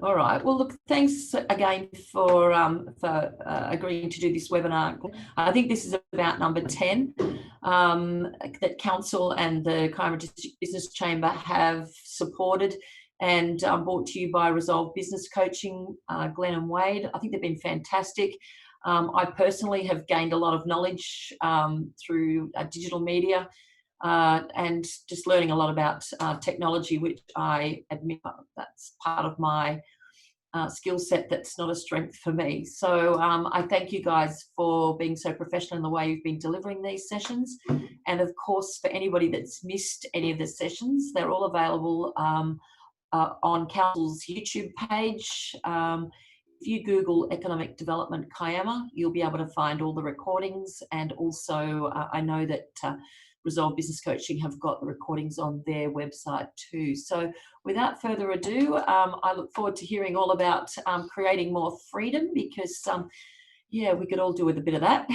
All right. Well, look, thanks again for agreeing to do this webinar. I think this is about number 10 that Council and the Kiama District Business Chamber have supported and brought to you by Resolve Business Coaching, Glenn and Wade. I think they've been fantastic. I personally have gained a lot of knowledge through digital media and just learning a lot about technology, which I admit that's part of my skill set that's not a strength for me. So I thank you guys for being so professional in the way you've been delivering these sessions. And of course, for anybody that's missed any of the sessions, they're all available on Council's YouTube page. If you Google Economic Development Kiama, you'll be able to find all the recordings. And also, I know that Resolve Business Coaching have got the recordings on their website too. So without further ado, I look forward to hearing all about creating more freedom, because yeah, we could all do with a bit of that.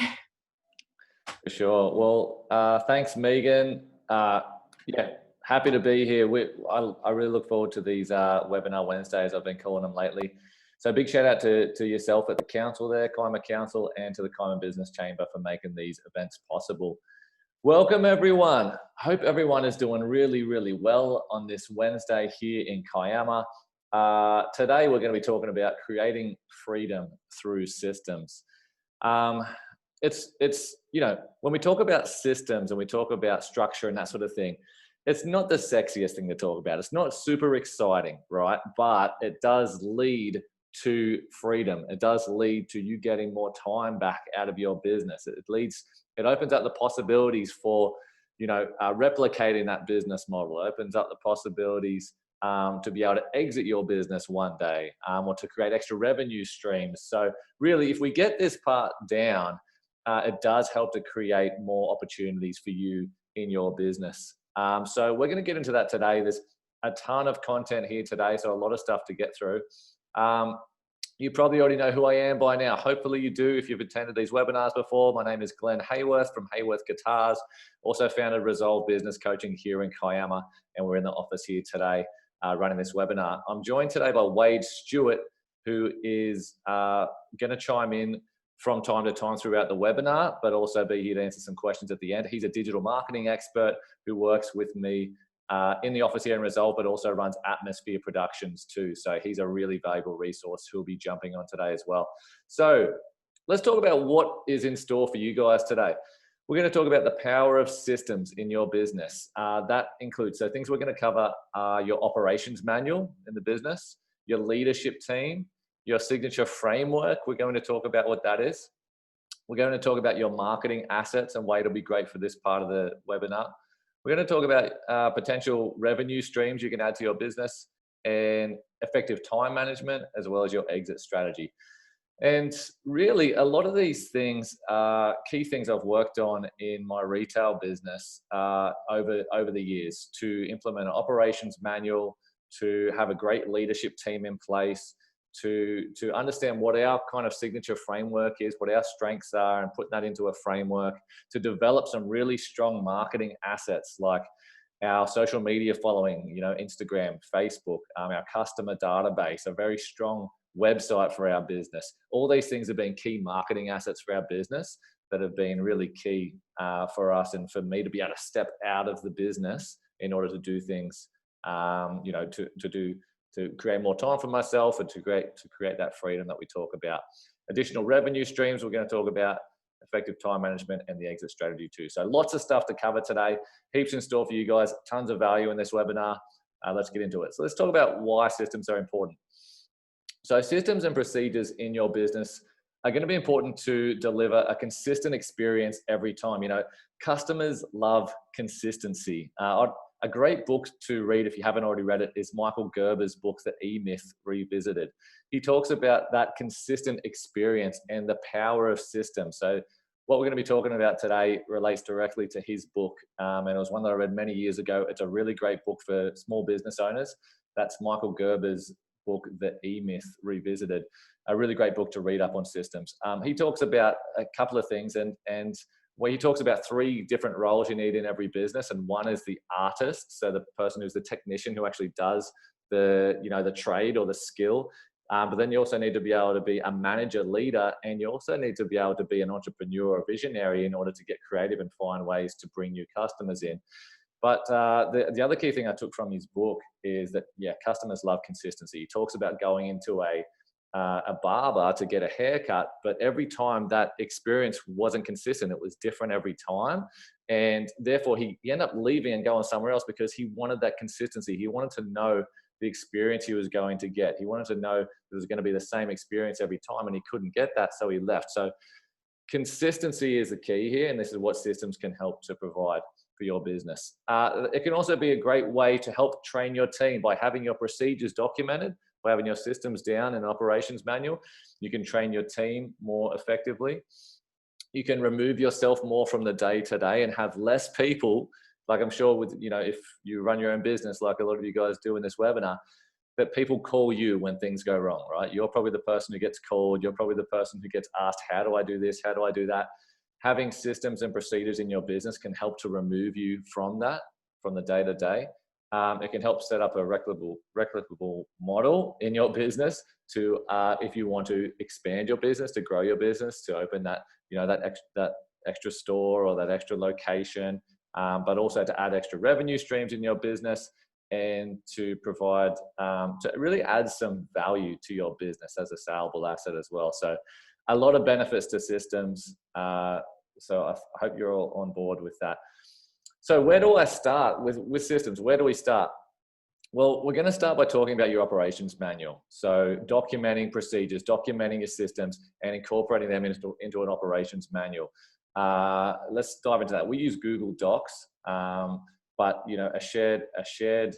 For sure. Well, thanks, Megan. Yeah, happy to be here. I really look forward to these webinar Wednesdays. I've been calling them lately. So big shout out to yourself at the council there, Kiama Council, and to the Kiama Business Chamber for making these events possible. Welcome everyone. Hope everyone is doing really, really well on this Wednesday here in Kiama. Today we're going to be talking about creating freedom through systems. It's you know, when we talk about systems and we talk about structure and that sort of thing, it's not the sexiest thing to talk about. It's not super exciting, right? But it does lead to freedom. It does lead to you getting more time back out of your business. It opens up the possibilities for, you know, replicating that business model. It opens up the possibilities to be able to exit your business one day or to create extra revenue streams. So really, if we get this part down, it does help to create more opportunities for you in your business. So we're going to get into that today. There's a ton of content here today, so a lot of stuff to get through. You probably already know who I am by now. Hopefully you do if you've attended these webinars before. My name is Glenn Hayworth from Hayworth Guitars. Also founded Resolve Business Coaching here in Kiama, and we're in the office here today running this webinar. I'm joined today by Wade Stewart, who is going to chime in from time to time throughout the webinar, but also be here to answer some questions at the end. He's a digital marketing expert who works with me in the office here in Resolve, but also runs Atmosphere Productions too. So he's a really valuable resource who'll be jumping on today as well. So let's talk about what is in store for you guys today. We're going to talk about the power of systems in your business. That includes, so things we're going to cover are your operations manual in the business, your leadership team, your signature framework. We're going to talk about what that is. We're going to talk about your marketing assets, and Wade will be great for this part of the webinar. We're going to talk about potential revenue streams you can add to your business and effective time management, as well as your exit strategy. And really, a lot of these things are key things I've worked on in my retail business over the years, to implement an operations manual, to have a great leadership team in place, to understand what our kind of signature framework is, what our strengths are, and put that into a framework, to develop some really strong marketing assets like our social media following, you know, Instagram, Facebook, our customer database, a very strong website for our business. All these things have been key marketing assets for our business that have been really key for us and for me to be able to step out of the business in order to do things, you know, to create more time for myself and to create that freedom that we talk about. Additional revenue streams, we're going to talk about effective time management and the exit strategy too. So lots of stuff to cover today, heaps in store for you guys, tons of value in this webinar. Let's get into it. So let's talk about why systems are important. So systems and procedures in your business are going to be important to deliver a consistent experience every time. You know, customers love consistency. A great book to read, if you haven't already read it, is Michael Gerber's book, The E-Myth Revisited. He talks about that consistent experience and the power of systems. So what we're going to be talking about today relates directly to his book. And it was one that I read many years ago. It's a really great book for small business owners. That's Michael Gerber's book, The E-Myth Revisited. A really great book to read up on systems. He talks about a couple of things, and where he talks about 3 different roles you need in every business. And one is the artist, so the person who's the technician who actually does the trade or the skill. But then you also need to be able to be a manager, leader, and you also need to be able to be an entrepreneur or visionary in order to get creative and find ways to bring new customers in. But the other key thing I took from his book is that, customers love consistency. He talks about going into a barber to get a haircut, but every time that experience wasn't consistent. It was different every time. And therefore he ended up leaving and going somewhere else because he wanted that consistency. He wanted to know the experience he was going to get. He wanted to know it was going to be the same experience every time, and he couldn't get that, so he left. So consistency is the key here, and this is what systems can help to provide for your business. It can also be a great way to help train your team by having your procedures documented, by having your systems down in an operations manual. You can train your team more effectively. You can remove yourself more from the day-to-day and have less people, like I'm sure with, if you run your own business, like a lot of you guys do in this webinar, that people call you when things go wrong, right? You're probably the person who gets called. You're probably the person who gets asked, how do I do this? How do I do that? Having systems and procedures in your business can help to remove you from that, from the day-to-day. It can help set up a replicable model in your business to, if you want to expand your business, to grow your business, to open that, that extra store or that extra location, but also to add extra revenue streams in your business and to provide, to really add some value to your business as a saleable asset as well. So a lot of benefits to systems. So I hope you're all on board with that. So where do I start with systems? Where do we start? Well, we're going to start by talking about your operations manual. So documenting procedures, documenting your systems, and incorporating them into an operations manual. Let's dive into that. We use Google Docs, but a shared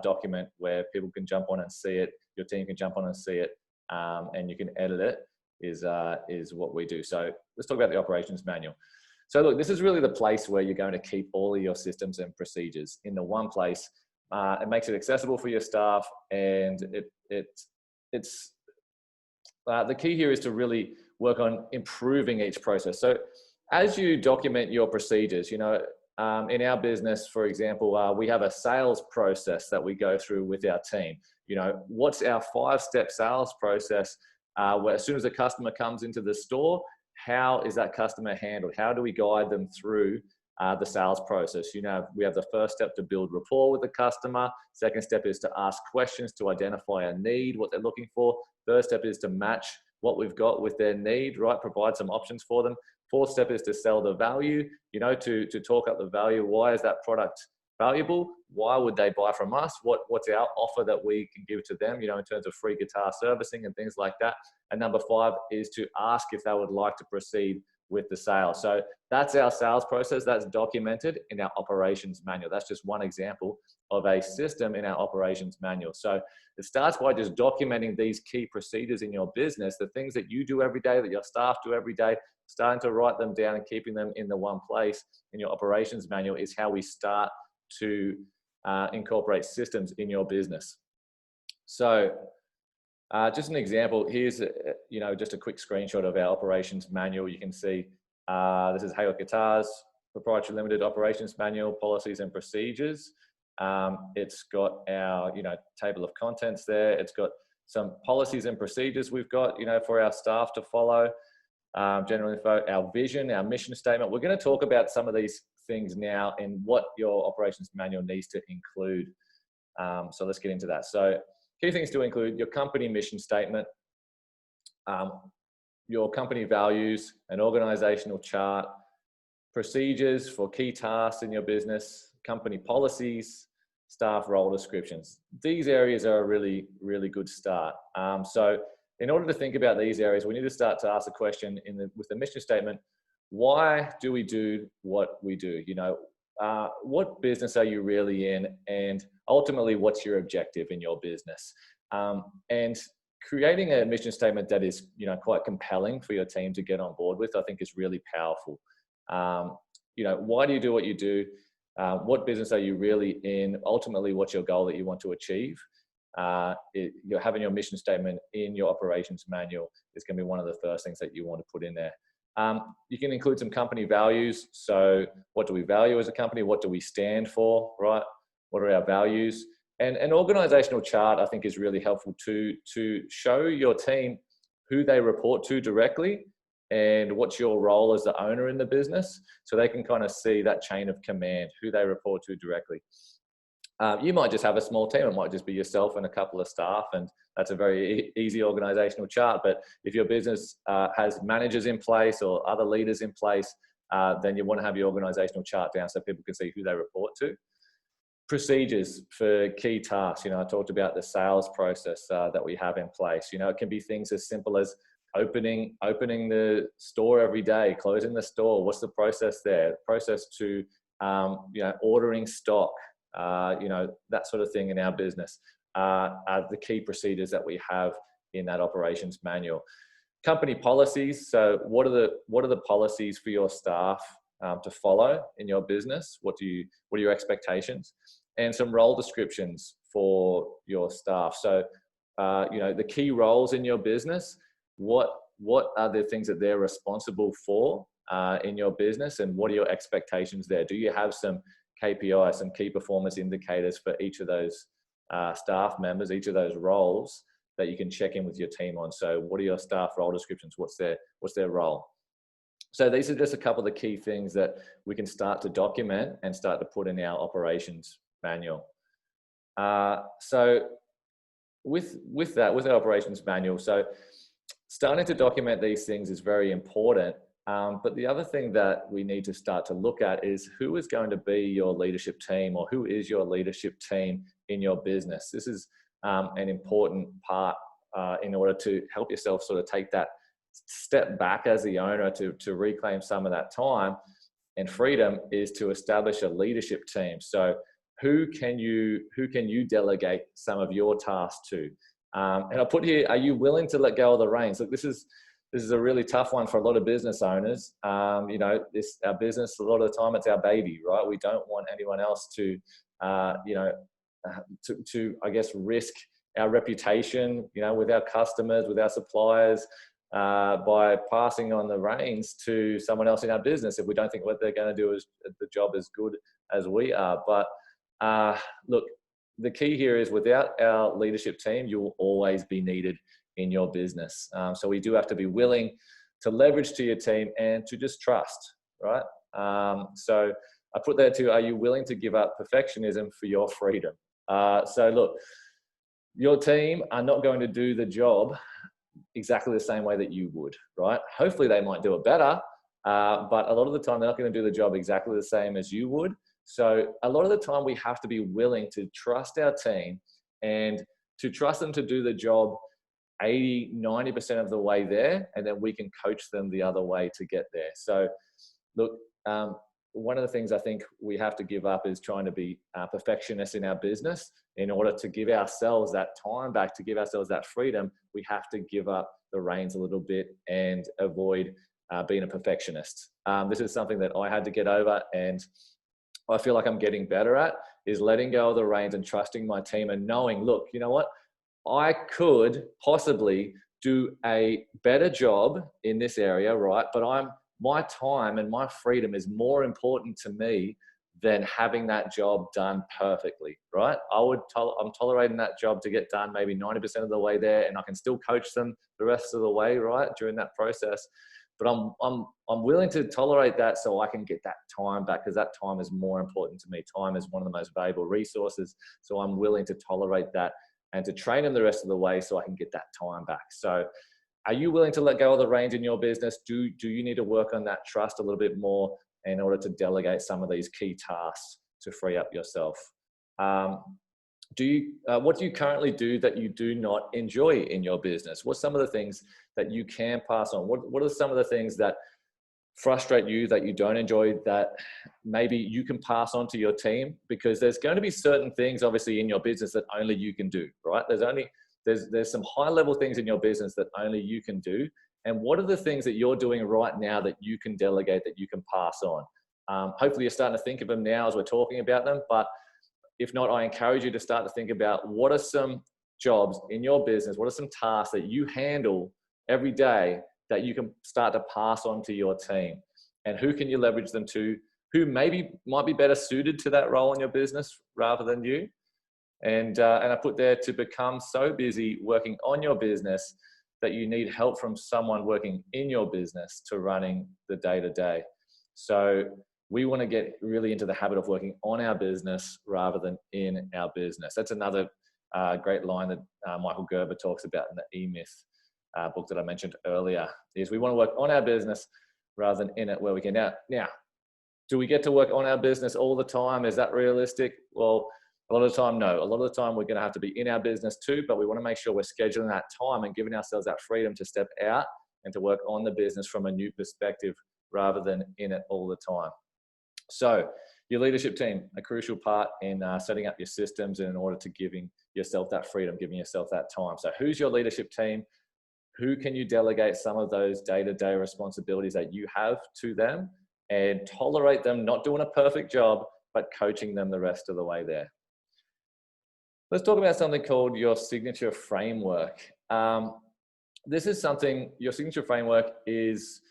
document where people can jump on and see it. Your team can jump on and see it, and you can edit it. Is what we do. So let's talk about the operations manual. So look, this is really the place where you're going to keep all of your systems and procedures in the one place. It makes it accessible for your staff, and it's the key here is to really work on improving each process. So as you document your procedures, in our business, for example, we have a sales process that we go through with our team. What's our 5-step sales process? Where as soon as a customer comes into the store, how is that customer handled? How do we guide them through the sales process? We have the first step to build rapport with the customer. Second step is to ask questions to identify a need, what they're looking for. Third step is to match what we've got with their need, right? Provide some options for them. Fourth step is to sell the value, to talk up the value. Why is that product valuable? Why would they buy from us? What's our offer that we can give to them, in terms of free guitar servicing and things like that. And number 5 is to ask if they would like to proceed with the sale. So that's our sales process. That's documented in our operations manual. That's just one example of a system in our operations manual. So it starts by just documenting these key procedures in your business, the things that you do every day, that your staff do every day. Starting to write them down and keeping them in the one place in your operations manual is how we start to incorporate systems in your business. So just an example, here's just a quick screenshot of our operations manual. You can see this is Hayward Guitars Proprietary Limited Operations Manual, Policies and Procedures. It's got our table of contents there. It's got some policies and procedures we've got for our staff to follow. General info, our vision, our mission statement. We're going to talk about some of these things now and what your operations manual needs to include. So let's get into that. So key things to include: your company mission statement, your company values, an organizational chart, procedures for key tasks in your business, company policies, staff role descriptions. These areas are a really, really good start. So in order to think about these areas, we need to start to ask the question with the mission statement: why do we do what we do? What business are you really in? And ultimately, what's your objective in your business? And creating a mission statement that is, quite compelling for your team to get on board with, I think is really powerful. Why do you do what you do? What business are you really in? Ultimately, what's your goal that you want to achieve? You're having your mission statement in your operations manual is going to be one of the first things that you want to put in there. You can include some company values. So what do we value as a company? What do we stand for, right? What are our values? And an organizational chart, I think, is really helpful to show your team who they report to directly and what's your role as the owner in the business, so they can kind of see that chain of command, who they report to directly. You might just have a small team. It might just be yourself and a couple of staff, and that's a very easy organizational chart. But if your business has managers in place or other leaders in place, then you want to have your organizational chart down so people can see who they report to. Procedures for key tasks. I talked about the sales process that we have in place. It can be things as simple as opening the store every day, closing the store. What's the process there? Process to ordering stock, that sort of thing in our business are the key procedures that we have in that operations manual. Company policies. So what are the policies for your staff to follow in your business? What are your expectations? And some role descriptions for your staff. So, the key roles in your business, what are the things that they're responsible for in your business, and what are your expectations there? Do you have some KPIs, some key performance indicators for each of those staff members, each of those roles that you can check in with your team on? So what are your staff role descriptions? What's their role? So these are just a couple of the key things that we can start to document and start to put in our operations manual. So with our operations manual, so starting to document these things is very important. But the other thing that we need to start to look at is who is going to be your leadership team, or who is your leadership team in your business. This is an important part in order to help yourself sort of take that step back as the owner to reclaim some of that time and freedom, is to establish a leadership team. So who can you delegate some of your tasks to? And I put here, are you willing to let go of the reins? Look, this is a really tough one for a lot of business owners. Our business, a lot of the time, it's our baby, right? We don't want anyone else to I guess, risk our reputation, with our customers, with our suppliers, by passing on the reins to someone else in our business if we don't think what they're going to do is the job as good as we are. But look, the key here is, without our leadership team, you will always be needed in your business. So we do have to be willing to leverage to your team and to just trust, right? So I put there too, are you willing to give up perfectionism for your freedom? So look, your team are not going to do the job exactly the same way that you would, right? Hopefully they might do it better, but a lot of the time they're not going to do the job exactly the same as you would. So a lot of the time we have to be willing to trust our team and to trust them to do the job 80, 90% of the way there, and then we can coach them the other way to get there. So look, one of the things I think we have to give up is trying to be perfectionists in our business. In order to give ourselves that time back, to give ourselves that freedom, we have to give up the reins a little bit and avoid being a perfectionist. This is something that I had to get over, and I feel like I'm getting better at, is letting go of the reins and trusting my team and knowing, look, you know what? I could possibly do a better job in this area, right? But my time and my freedom is more important to me than having that job done perfectly, right? I'm tolerating that job to get done maybe 90% of the way there, and I can still coach them the rest of the way, right, during that process. But I'm willing to tolerate that so I can get that time back, because that time is more important to me. Time is one of the most valuable resources. So I'm willing to tolerate that and to train them the rest of the way so I can get that time back. So are you willing to let go of the reins in your business? Do you need to work on that trust a little bit more in order to delegate some of these key tasks to free up yourself? What do you currently do that you do not enjoy in your business? What's some of the things that you can pass on? What are some of the things that frustrate you, that you don't enjoy, that maybe you can pass on to your team? Because there's going to be certain things obviously in your business that only you can do, right? There's some high level things in your business that only you can do. And what are the things that you're doing right now that you can delegate, that you can pass on? Hopefully you're starting to think of them now as we're talking about them, but if not, I encourage you to start to think about what are some jobs in your business, what are some tasks that you handle every day that you can start to pass on to your team, and who can you leverage them to, who maybe might be better suited to that role in your business rather than you. And I put there to become so busy working on your business that you need help from someone working in your business to running the day-to-day. So we want to get really into the habit of working on our business rather than in our business. That's another great line that Michael Gerber talks about in the E-Myth book that I mentioned earlier, is we want to work on our business rather than in it where we can. Now, do we get to work on our business all the time? Is that realistic? Well, a lot of the time, no. A lot of the time we're going to have to be in our business too, but we want to make sure we're scheduling that time and giving ourselves that freedom to step out and to work on the business from a new perspective rather than in it all the time. So your leadership team, a crucial part in setting up your systems and in order to giving yourself that freedom, giving yourself that time. So who's your leadership team? Who can you delegate some of those day-to-day responsibilities that you have to them, and tolerate them not doing a perfect job, but coaching them the rest of the way there. Let's talk about something called your signature framework. This is something, your signature framework is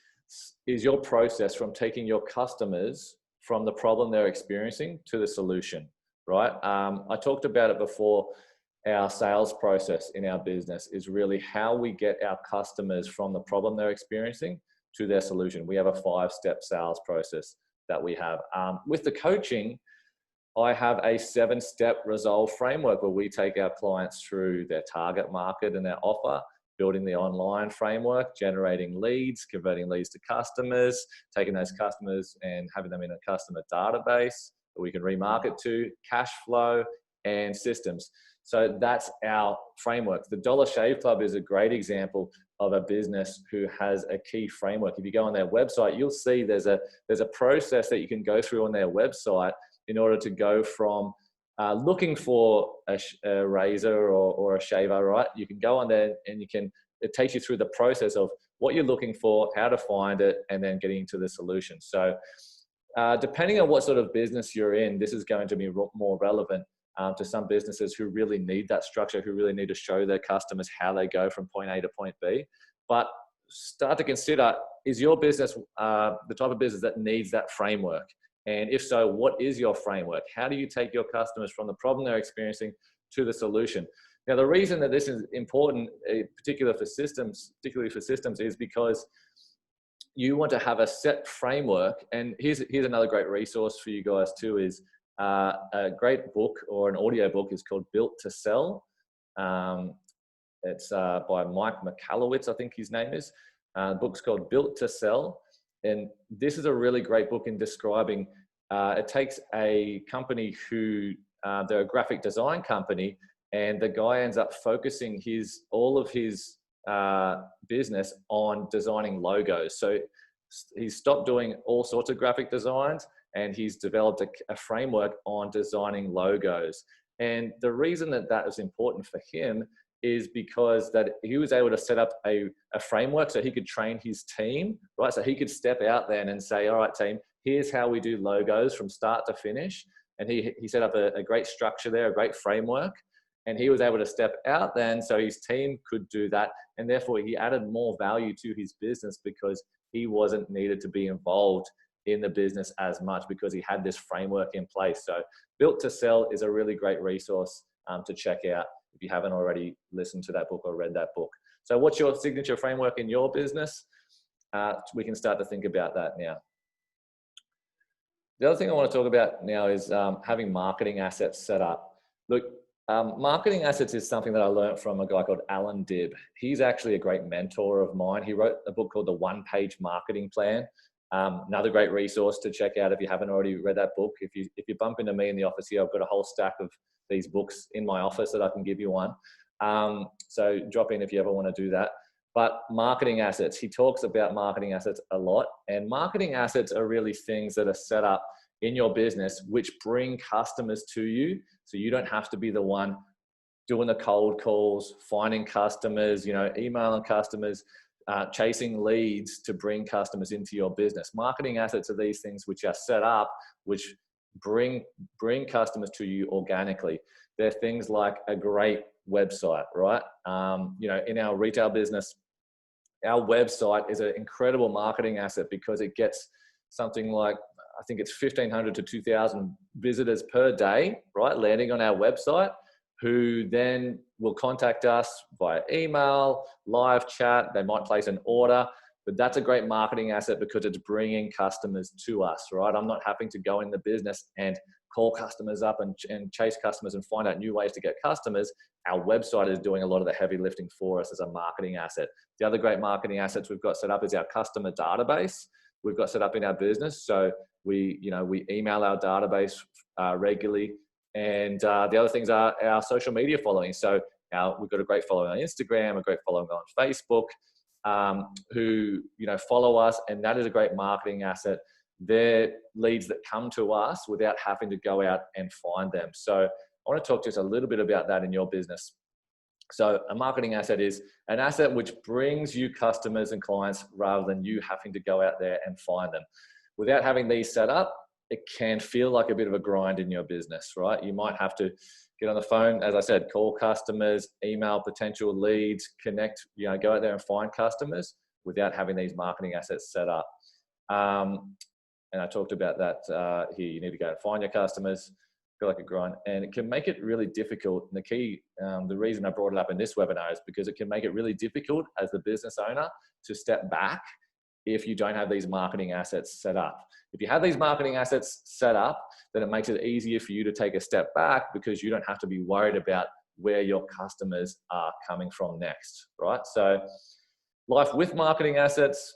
your process from taking your customers from the problem they're experiencing to the solution, right? I talked about it before. Our sales process in our business is really how we get our customers from the problem they're experiencing to their solution. We have a 5-step sales process that we have. With the coaching, I have a 7-step resolve framework where we take our clients through their target market and their offer, building the online framework, generating leads, converting leads to customers, taking those customers and having them in a customer database that we can remarket to, cash flow, and systems. So that's our framework. The Dollar Shave Club is a great example of a business who has a key framework. If you go on their website, you'll see there's a process that you can go through on their website in order to go from looking for a razor or a shaver, right? You can go on there and it takes you through the process of what you're looking for, how to find it, and then getting to the solution. So depending on what sort of business you're in, this is going to be more relevant to some businesses who really need that structure, who really need to show their customers how they go from point A to point B. But start to consider, is your business the type of business that needs that framework? And if so, what is your framework? How do you take your customers from the problem they're experiencing to the solution? Now, the reason that this is important, particularly for systems, is because you want to have a set framework. And here's another great resource for you guys too, is a great book or an audio book is called Built to Sell. It's by Mike Michalowicz, I think his name is. The book's called Built to Sell. And this is a really great book in describing, it takes a company who, they're a graphic design company, and the guy ends up focusing all of his business on designing logos. So he's stopped doing all sorts of graphic designs, and he's developed a framework on designing logos. And the reason that is important for him is because that he was able to set up a framework so he could train his team, right? So he could step out then and say, all right, team, here's how we do logos from start to finish. And he set up a great structure there, a great framework. And he was able to step out then so his team could do that. And therefore he added more value to his business because he wasn't needed to be involved in the business as much because he had this framework in place. So Built to Sell is a really great resource to check out if you haven't already listened to that book or read that book. So what's your signature framework in your business? We can start to think about that now. The other thing I want to talk about now is having marketing assets set up. Look, marketing assets is something that I learned from a guy called Alan Dibb. He's actually a great mentor of mine. He wrote a book called The One-Page Marketing Plan. Another great resource to check out if you haven't already read that book. If you bump into me in the office here, I've got a whole stack of these books in my office that I can give you one. So drop in if you ever want to do that. But marketing assets, he talks about marketing assets a lot. And marketing assets are really things that are set up in your business which bring customers to you. So you don't have to be the one doing the cold calls, finding customers, emailing customers, chasing leads to bring customers into your business. Marketing assets are these things which are set up, which bring customers to you organically. They're things like a great website, right? In our retail business, our website is an incredible marketing asset because it gets something like, I think it's 1,500 to 2,000 visitors per day, right? Landing on our website. who then will contact us via email, live chat. They might place an order, but that's a great marketing asset because it's bringing customers to us, right? I'm not having to go in the business and call customers up and chase customers and find out new ways to get customers. Our website is doing a lot of the heavy lifting for us as a marketing asset. The other great marketing assets we've got set up is our customer database. We've got set up in our business. So we email our database regularly. And the other things are our social media following. So we've got a great following on Instagram, a great following on Facebook, who follow us, and that is a great marketing asset. They're leads that come to us without having to go out and find them. So I want to talk just a little bit about that in your business. So a marketing asset is an asset which brings you customers and clients rather than you having to go out there and find them. Without having these set up, it can feel like a bit of a grind in your business, right? You might have to get on the phone, as I said, call customers, email potential leads, connect, go out there and find customers without having these marketing assets set up. And I talked about that here. You need to go and find your customers, feel like a grind, and it can make it really difficult. And the key, the reason I brought it up in this webinar is because it can make it really difficult as the business owner to step back if you don't have these marketing assets set up. If you have these marketing assets set up, then it makes it easier for you to take a step back because you don't have to be worried about where your customers are coming from next, right? So life with marketing assets,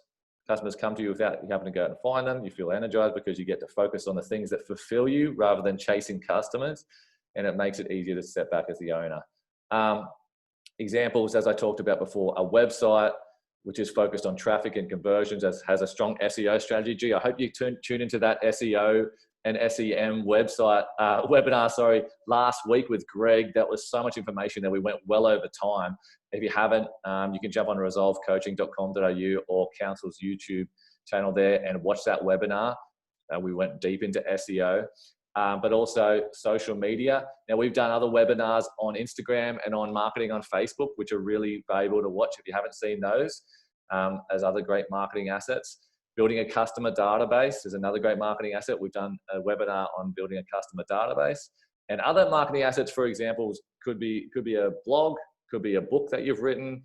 customers come to you without you having to go out and find them. You feel energized because you get to focus on the things that fulfill you rather than chasing customers. And it makes it easier to step back as the owner. Examples, as I talked about before, a website which is focused on traffic and conversions, has a strong SEO strategy. I hope you tune into that SEO and SEM webinar, last week with Greg. That was so much information that we went well over time. If you haven't, you can jump on resolvecoaching.com.au or Council's YouTube channel there and watch that webinar. We went deep into SEO, but also social media. Now, we've done other webinars on Instagram and on marketing on Facebook, which are really valuable to watch if you haven't seen those, as other great marketing assets. Building a customer database is another great marketing asset. We've done a webinar on building a customer database. And other marketing assets, for example, could be a blog, could be a book that you've written,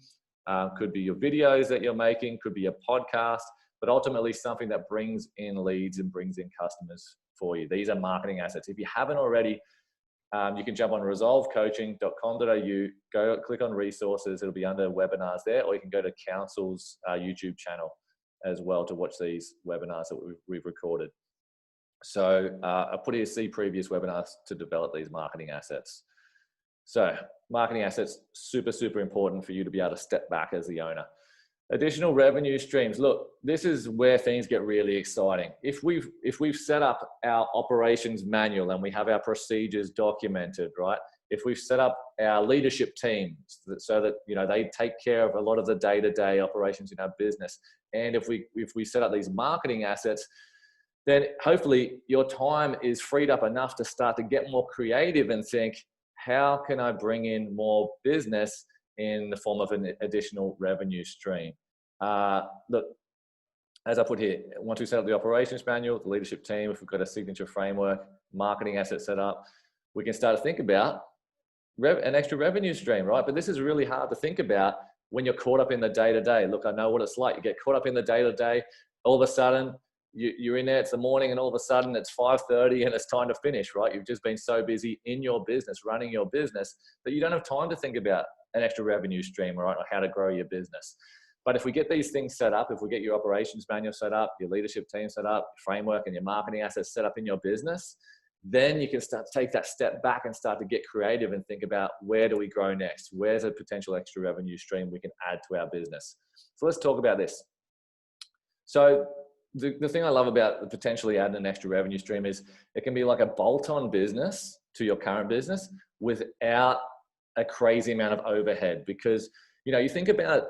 could be your videos that you're making, could be a podcast, but ultimately something that brings in leads and brings in customers for you. These are marketing assets. If you haven't already, you can jump on resolvecoaching.com.au, go click on resources. It'll be under webinars there, or you can go to Council's YouTube channel as well to watch these webinars that we've recorded. So I'll put here, see previous webinars to develop these marketing assets. So marketing assets, super, super important for you to be able to step back as the owner. Additional revenue streams. Look, this is where things get really exciting. If we've set up our operations manual and we have our procedures documented, right? If we've set up our leadership team so that they take care of a lot of the day-to-day operations in our business, and if we set up these marketing assets, then hopefully your time is freed up enough to start to get more creative and think, how can I bring in more business in the form of an additional revenue stream? Look, as I put here, once we set up the operations manual, the leadership team, if we've got a signature framework, marketing asset set up, we can start to think about an extra revenue stream, right? But this is really hard to think about when you're caught up in the day-to-day. Look, I know what it's like. You get caught up in the day-to-day. All of a sudden, you're in there, it's the morning, and all of a sudden it's 5:30 and it's time to finish, right? You've just been so busy in your business, running your business, that you don't have time to think about an extra revenue stream, right, or how to grow your business. But if we get these things set up, if we get your operations manual set up, your leadership team set up, framework and your marketing assets set up in your business, then you can start to take that step back and start to get creative and think about, where do we grow next? Where's a potential extra revenue stream we can add to our business? So let's talk about this. So the thing I love about potentially adding an extra revenue stream is it can be like a bolt-on business to your current business without a crazy amount of overhead. Because, you think about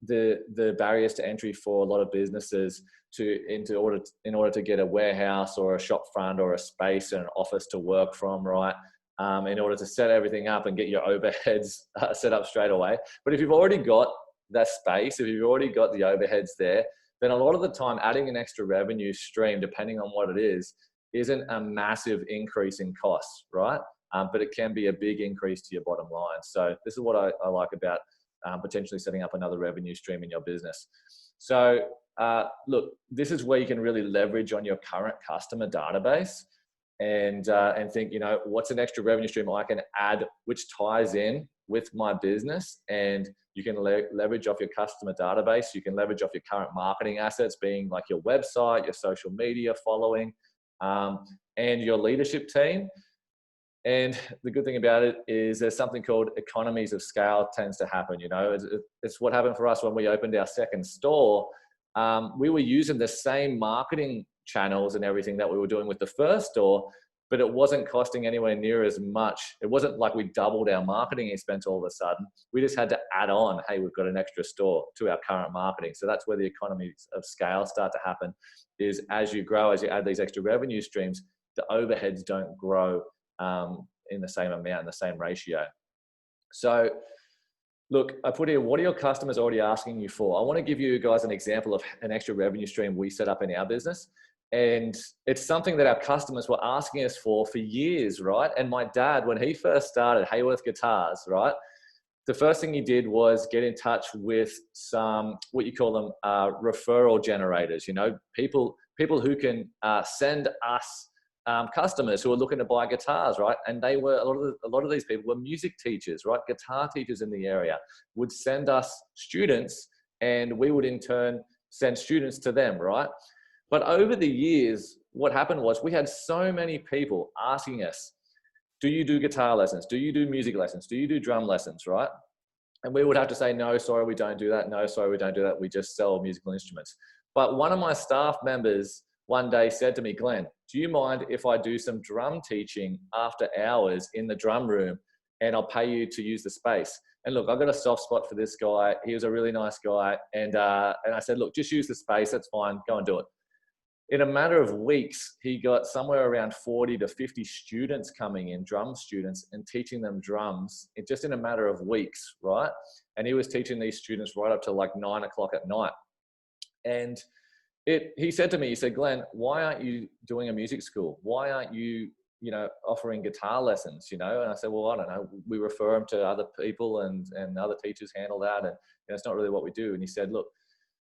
the barriers to entry for a lot of businesses in order to get a warehouse or a shop front or a space and an office to work from, right? In order to set everything up and get your overheads set up straight away. But if you've already got that space, if you've already got the overheads there, then a lot of the time adding an extra revenue stream, depending on what it is, isn't a massive increase in costs, right? but it can be a big increase to your bottom line. So this is what I like about potentially setting up another revenue stream in your business. So look, this is where you can really leverage on your current customer database and think, what's an extra revenue stream I can add, which ties in with my business. And you can leverage off your customer database. You can leverage off your current marketing assets, being like your website, your social media following, and your leadership team. And the good thing about it is there's something called economies of scale tends to happen. It's what happened for us when we opened our second store. We were using the same marketing channels and everything that we were doing with the first store, but it wasn't costing anywhere near as much. It wasn't like we doubled our marketing expense all of a sudden. We just had to add on, hey, we've got an extra store to our current marketing. So that's where the economies of scale start to happen, is as you grow, as you add these extra revenue streams, the overheads don't grow in the same amount, in the same ratio. So look, I put here, what are your customers already asking you for? I want to give you guys an example of an extra revenue stream we set up in our business. And it's something that our customers were asking us for years, right? And my dad, when he first started Hayworth Guitars, right, the first thing he did was get in touch with some, what you call them, referral generators, people who can send us customers who are looking to buy guitars, right? And they were, a lot of these people were music teachers, right? Guitar teachers in the area would send us students, and we would in turn send students to them, right? But over the years, what happened was we had so many people asking us, do you do guitar lessons? Do you do music lessons? Do you do drum lessons, right? And we would have to say, no, sorry, we don't do that. No, sorry, we don't do that. We just sell musical instruments. But one of my staff members one day said to me, Glenn, do you mind if I do some drum teaching after hours in the drum room, and I'll pay you to use the space? And look, I've got a soft spot for this guy. He was a really nice guy. And I said, look, just use the space. That's fine. Go and do it. In a matter of weeks, he got somewhere around 40 to 50 students coming in, drum students, and teaching them drums just in a matter of weeks, right? And he was teaching these students right up to like 9 o'clock at night. And he said to me, he said, Glenn, why aren't you doing a music school? Why aren't you, offering guitar lessons, And I said, well, I don't know. We refer them to other people and other teachers handle that. And it's not really what we do. And he said, look,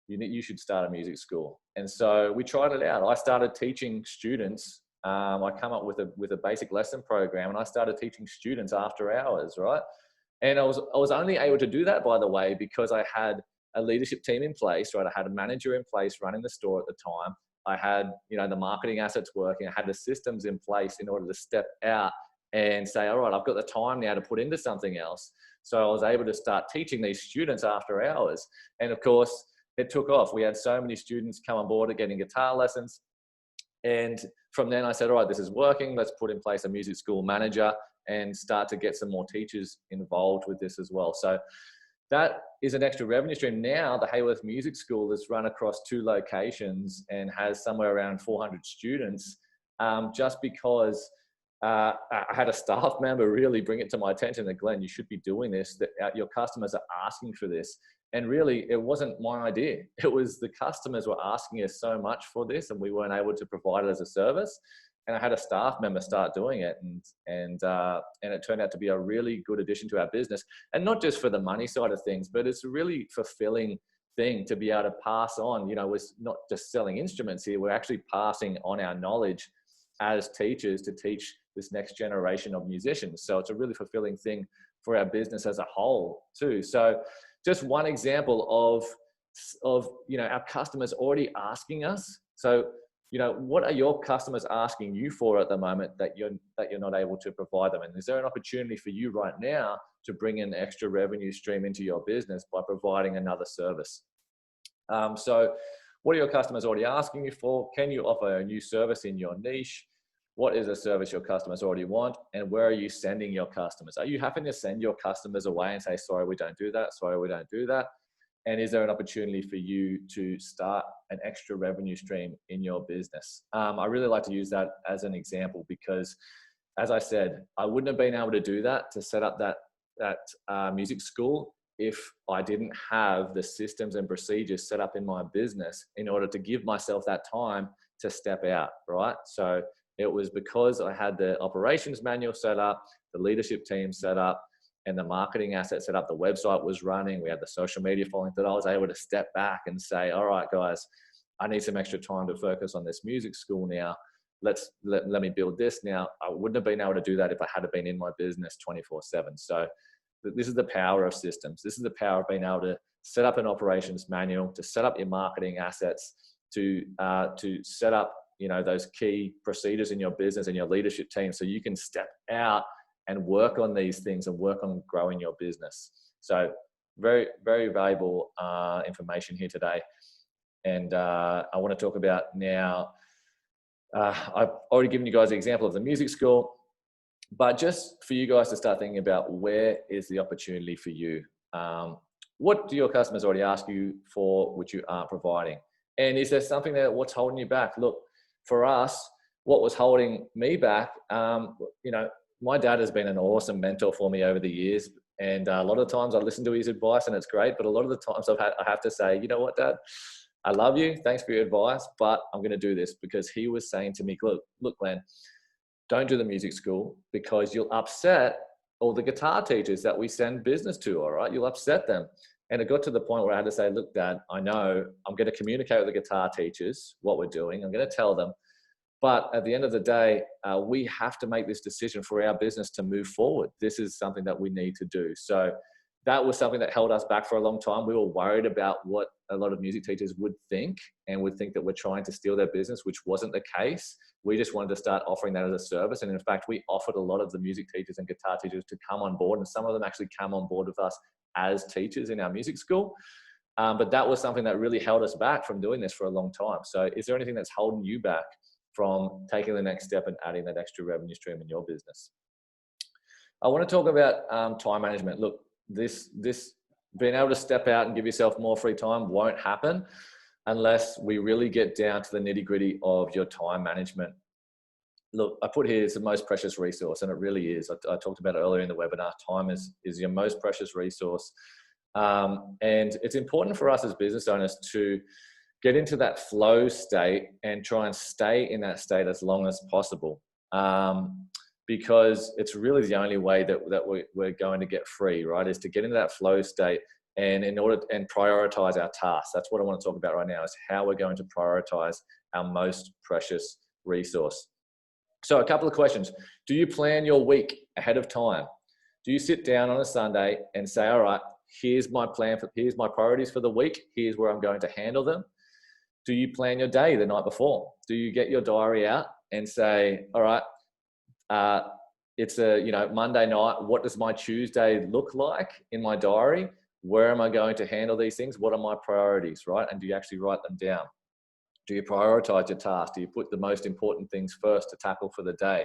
you should start a music school. And so we tried it out. I started teaching students. I come up with a basic lesson program, and I started teaching students after hours, right? And I was only able to do that, by the way, because I had a leadership team in place, right? I had a manager in place running the store at the time. I had, the marketing assets working. I had the systems in place in order to step out and say, all right, I've got the time now to put into something else. So I was able to start teaching these students after hours. And of course, it took off. We had so many students come on board at getting guitar lessons. And from then I said, all right, this is working. Let's put in place a music school manager and start to get some more teachers involved with this as well. So that is an extra revenue stream. Now the Hayworth Music School is run across 2 locations and has somewhere around 400 students, just because I had a staff member really bring it to my attention that, Glenn, you should be doing this, that your customers are asking for this. And really, it wasn't my idea. It was the customers were asking us so much for this, and we weren't able to provide it as a service. And I had a staff member start doing it, and it turned out to be a really good addition to our business. And not just for the money side of things, but it's a really fulfilling thing to be able to pass on. We're not just selling instruments here; we're actually passing on our knowledge as teachers to teach this next generation of musicians. So it's a really fulfilling thing for our business as a whole too. So just one example of our customers already asking us. So what are your customers asking you for at the moment that you're not able to provide them? And is there an opportunity for you right now to bring an extra revenue stream into your business by providing another service? So what are your customers already asking you for? Can you offer a new service in your niche? What is a service your customers already want? And where are you sending your customers? Are you having to send your customers away and say, sorry, we don't do that. Sorry, we don't do that. And is there an opportunity for you to start an extra revenue stream in your business? I really like to use that as an example because, as I said, I wouldn't have been able to do that, to set up that music school, if I didn't have the systems and procedures set up in my business in order to give myself that time to step out, right? So It was because I had the operations manual set up, the leadership team set up, and the marketing asset set up. The website was running. We had the social media following, that I was able to step back and say, all right, guys, I need some extra time to focus on this music school now. Let me build this now. I wouldn't have been able to do that if I had been in my business 24/7. So this is the power of systems. This is the power of being able to set up an operations manual, to set up your marketing assets, to set up, you know, those key procedures in your business and your leadership team, so you can step out and work on these things and work on growing your business. So very, very valuable information here today. And I want to talk about now, I've already given you guys the example of the music school, but just for you guys to start thinking about, where is the opportunity for you? What do your customers already ask you for, which you aren't providing? And is there something that, what's holding you back? Look, for us, what was holding me back, you know, my dad has been an awesome mentor for me over the years. And a lot of times I listen to his advice and it's great. But a lot of the times I have to say, you know what, Dad, I love you. Thanks for your advice, but I'm going to do this, because he was saying to me, look, Glenn, don't do the music school, because you'll upset all the guitar teachers that we send business to. All right. You'll upset them. And it got to the point where I had to say, look, Dad, I know I'm going to communicate with the guitar teachers what we're doing. I'm going to tell them. But at the end of the day, we have to make this decision for our business to move forward. This is something that we need to do. So that was something that held us back for a long time. We were worried about what a lot of music teachers would think, and would think that we're trying to steal their business, which wasn't the case. We just wanted to start offering that as a service. And in fact, we offered a lot of the music teachers and guitar teachers to come on board. And some of them actually come on board with us as teachers in our music school. But that was something that really held us back from doing this for a long time. So is there anything that's holding you back from taking the next step and adding that extra revenue stream in your business? I want to talk about time management. Look, this being able to step out and give yourself more free time won't happen unless we really get down to the nitty-gritty of your time management. Look, I put here, it's the most precious resource, and it really is. I talked about it earlier in the webinar. Time is your most precious resource. And it's important for us as business owners to get into that flow state and try and stay in that state as long as possible. Because it's really the only way that we're going to get free, right? Is to get into that flow state and prioritize our tasks. That's what I want to talk about right now, is how we're going to prioritize our most precious resource. So a couple of questions. Do you plan your week ahead of time? Do you sit down on a Sunday and say, all right, here's my plan here's my priorities for the week. Here's where I'm going to handle them. Do you plan your day the night before? Do you get your diary out and say, all right, it's Monday night. What does my Tuesday look like in my diary? Where am I going to handle these things? What are my priorities, right? And do you actually write them down? Do you prioritize your tasks? Do you put the most important things first to tackle for the day?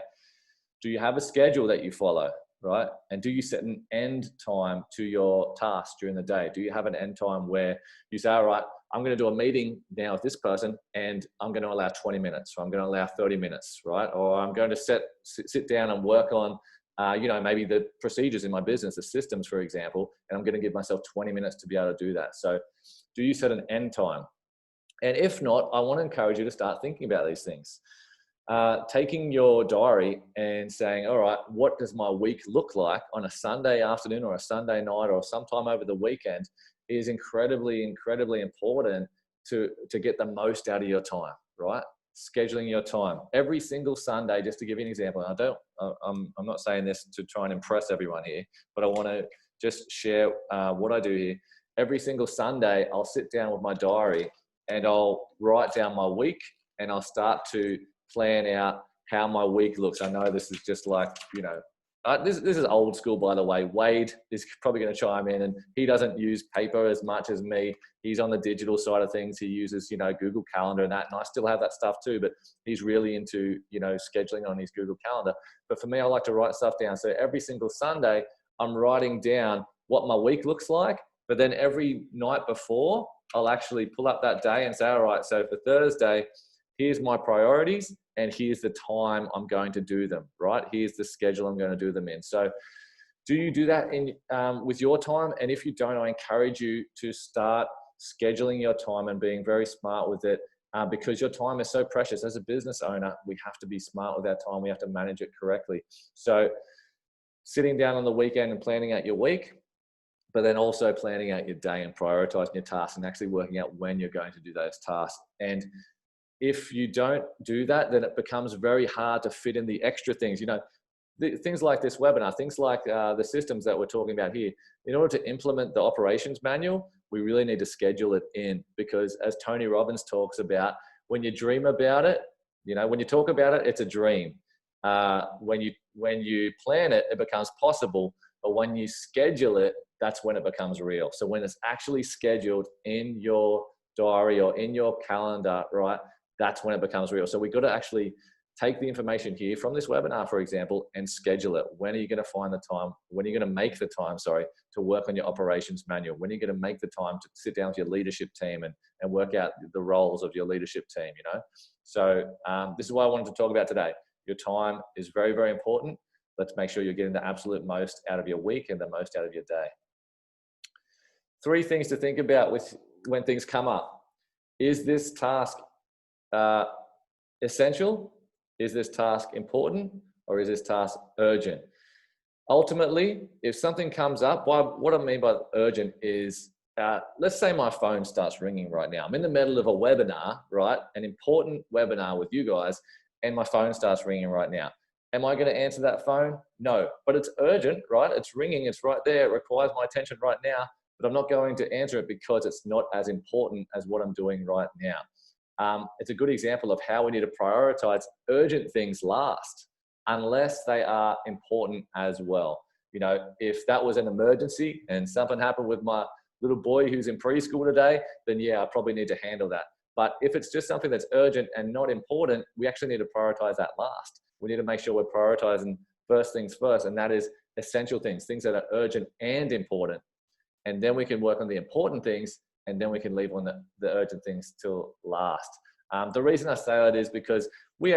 Do you have a schedule that you follow, right? And do you set an end time to your tasks during the day? Do you have an end time where you say, all right, I'm going to do a meeting now with this person and I'm going to allow 20 minutes, or I'm going to allow 30 minutes, right? Or I'm going to sit down and work on, maybe the procedures in my business, the systems, for example, and I'm going to give myself 20 minutes to be able to do that. So do you set an end time? And if not, I want to encourage you to start thinking about these things. Taking your diary and saying, all right, what does my week look like on a Sunday afternoon or a Sunday night or sometime over the weekend is incredibly, incredibly important to get the most out of your time, right? Scheduling your time every single Sunday. Just to give you an example, I'm not saying this to try and impress everyone here, but I want to just share what I do here. Every single Sunday, I'll sit down with my diary and I'll write down my week, and I'll start to plan out how my week looks. I know this is just like, this is old school, by the way. Wade is probably going to chime in, and he doesn't use paper as much as me. He's on the digital side of things. He uses, Google Calendar and that, and I still have that stuff too, but he's really into, scheduling on his Google Calendar. But for me, I like to write stuff down. So every single Sunday, I'm writing down what my week looks like, but then every night before, I'll actually pull up that day and say, all right, so for Thursday, here's my priorities and here's the time I'm going to do them, right? Here's the schedule I'm going to do them in. So do you do that with your time? And if you don't, I encourage you to start scheduling your time and being very smart with it because your time is so precious. As a business owner, we have to be smart with our time. We have to manage it correctly. So sitting down on the weekend and planning out your week, but then also planning out your day and prioritizing your tasks and actually working out when you're going to do those tasks. And if you don't do that, then it becomes very hard to fit in the extra things. Things like this webinar, things like the systems that we're talking about here. In order to implement the operations manual, we really need to schedule it in, because as Tony Robbins talks about, when you dream about it, when you talk about it, it's a dream. When you plan it, it becomes possible. But when you schedule it, that's when it becomes real. So when it's actually scheduled in your diary or in your calendar, right, that's when it becomes real. So we got to actually take the information here from this webinar, for example, and schedule it. When are you going to find the time? When are you going to make the time, to work on your operations manual? When are you going to make the time to sit down with your leadership team and work out the roles of your leadership team, So this is what I wanted to talk about today. Your time is very, very important. Let's make sure you're getting the absolute most out of your week and the most out of your day. 3 things to think about when things come up. Is this task essential? Is this task important? Or is this task urgent? Ultimately, if something comes up, what I mean by urgent is, let's say my phone starts ringing right now. I'm in the middle of a webinar, right? An important webinar with you guys, and my phone starts ringing right now. Am I going to answer that phone? No, but it's urgent, right? It's ringing, it's right there, it requires my attention right now, but I'm not going to answer it because it's not as important as what I'm doing right now. It's a good example of how we need to prioritize urgent things last, unless they are important as well. If that was an emergency and something happened with my little boy who's in preschool today, then yeah, I probably need to handle that. But if it's just something that's urgent and not important, we actually need to prioritize that last. We need to make sure we're prioritizing first things first, and that is essential things that are urgent and important. And then we can work on the important things, and then we can leave on the urgent things till last. The reason I say that is because we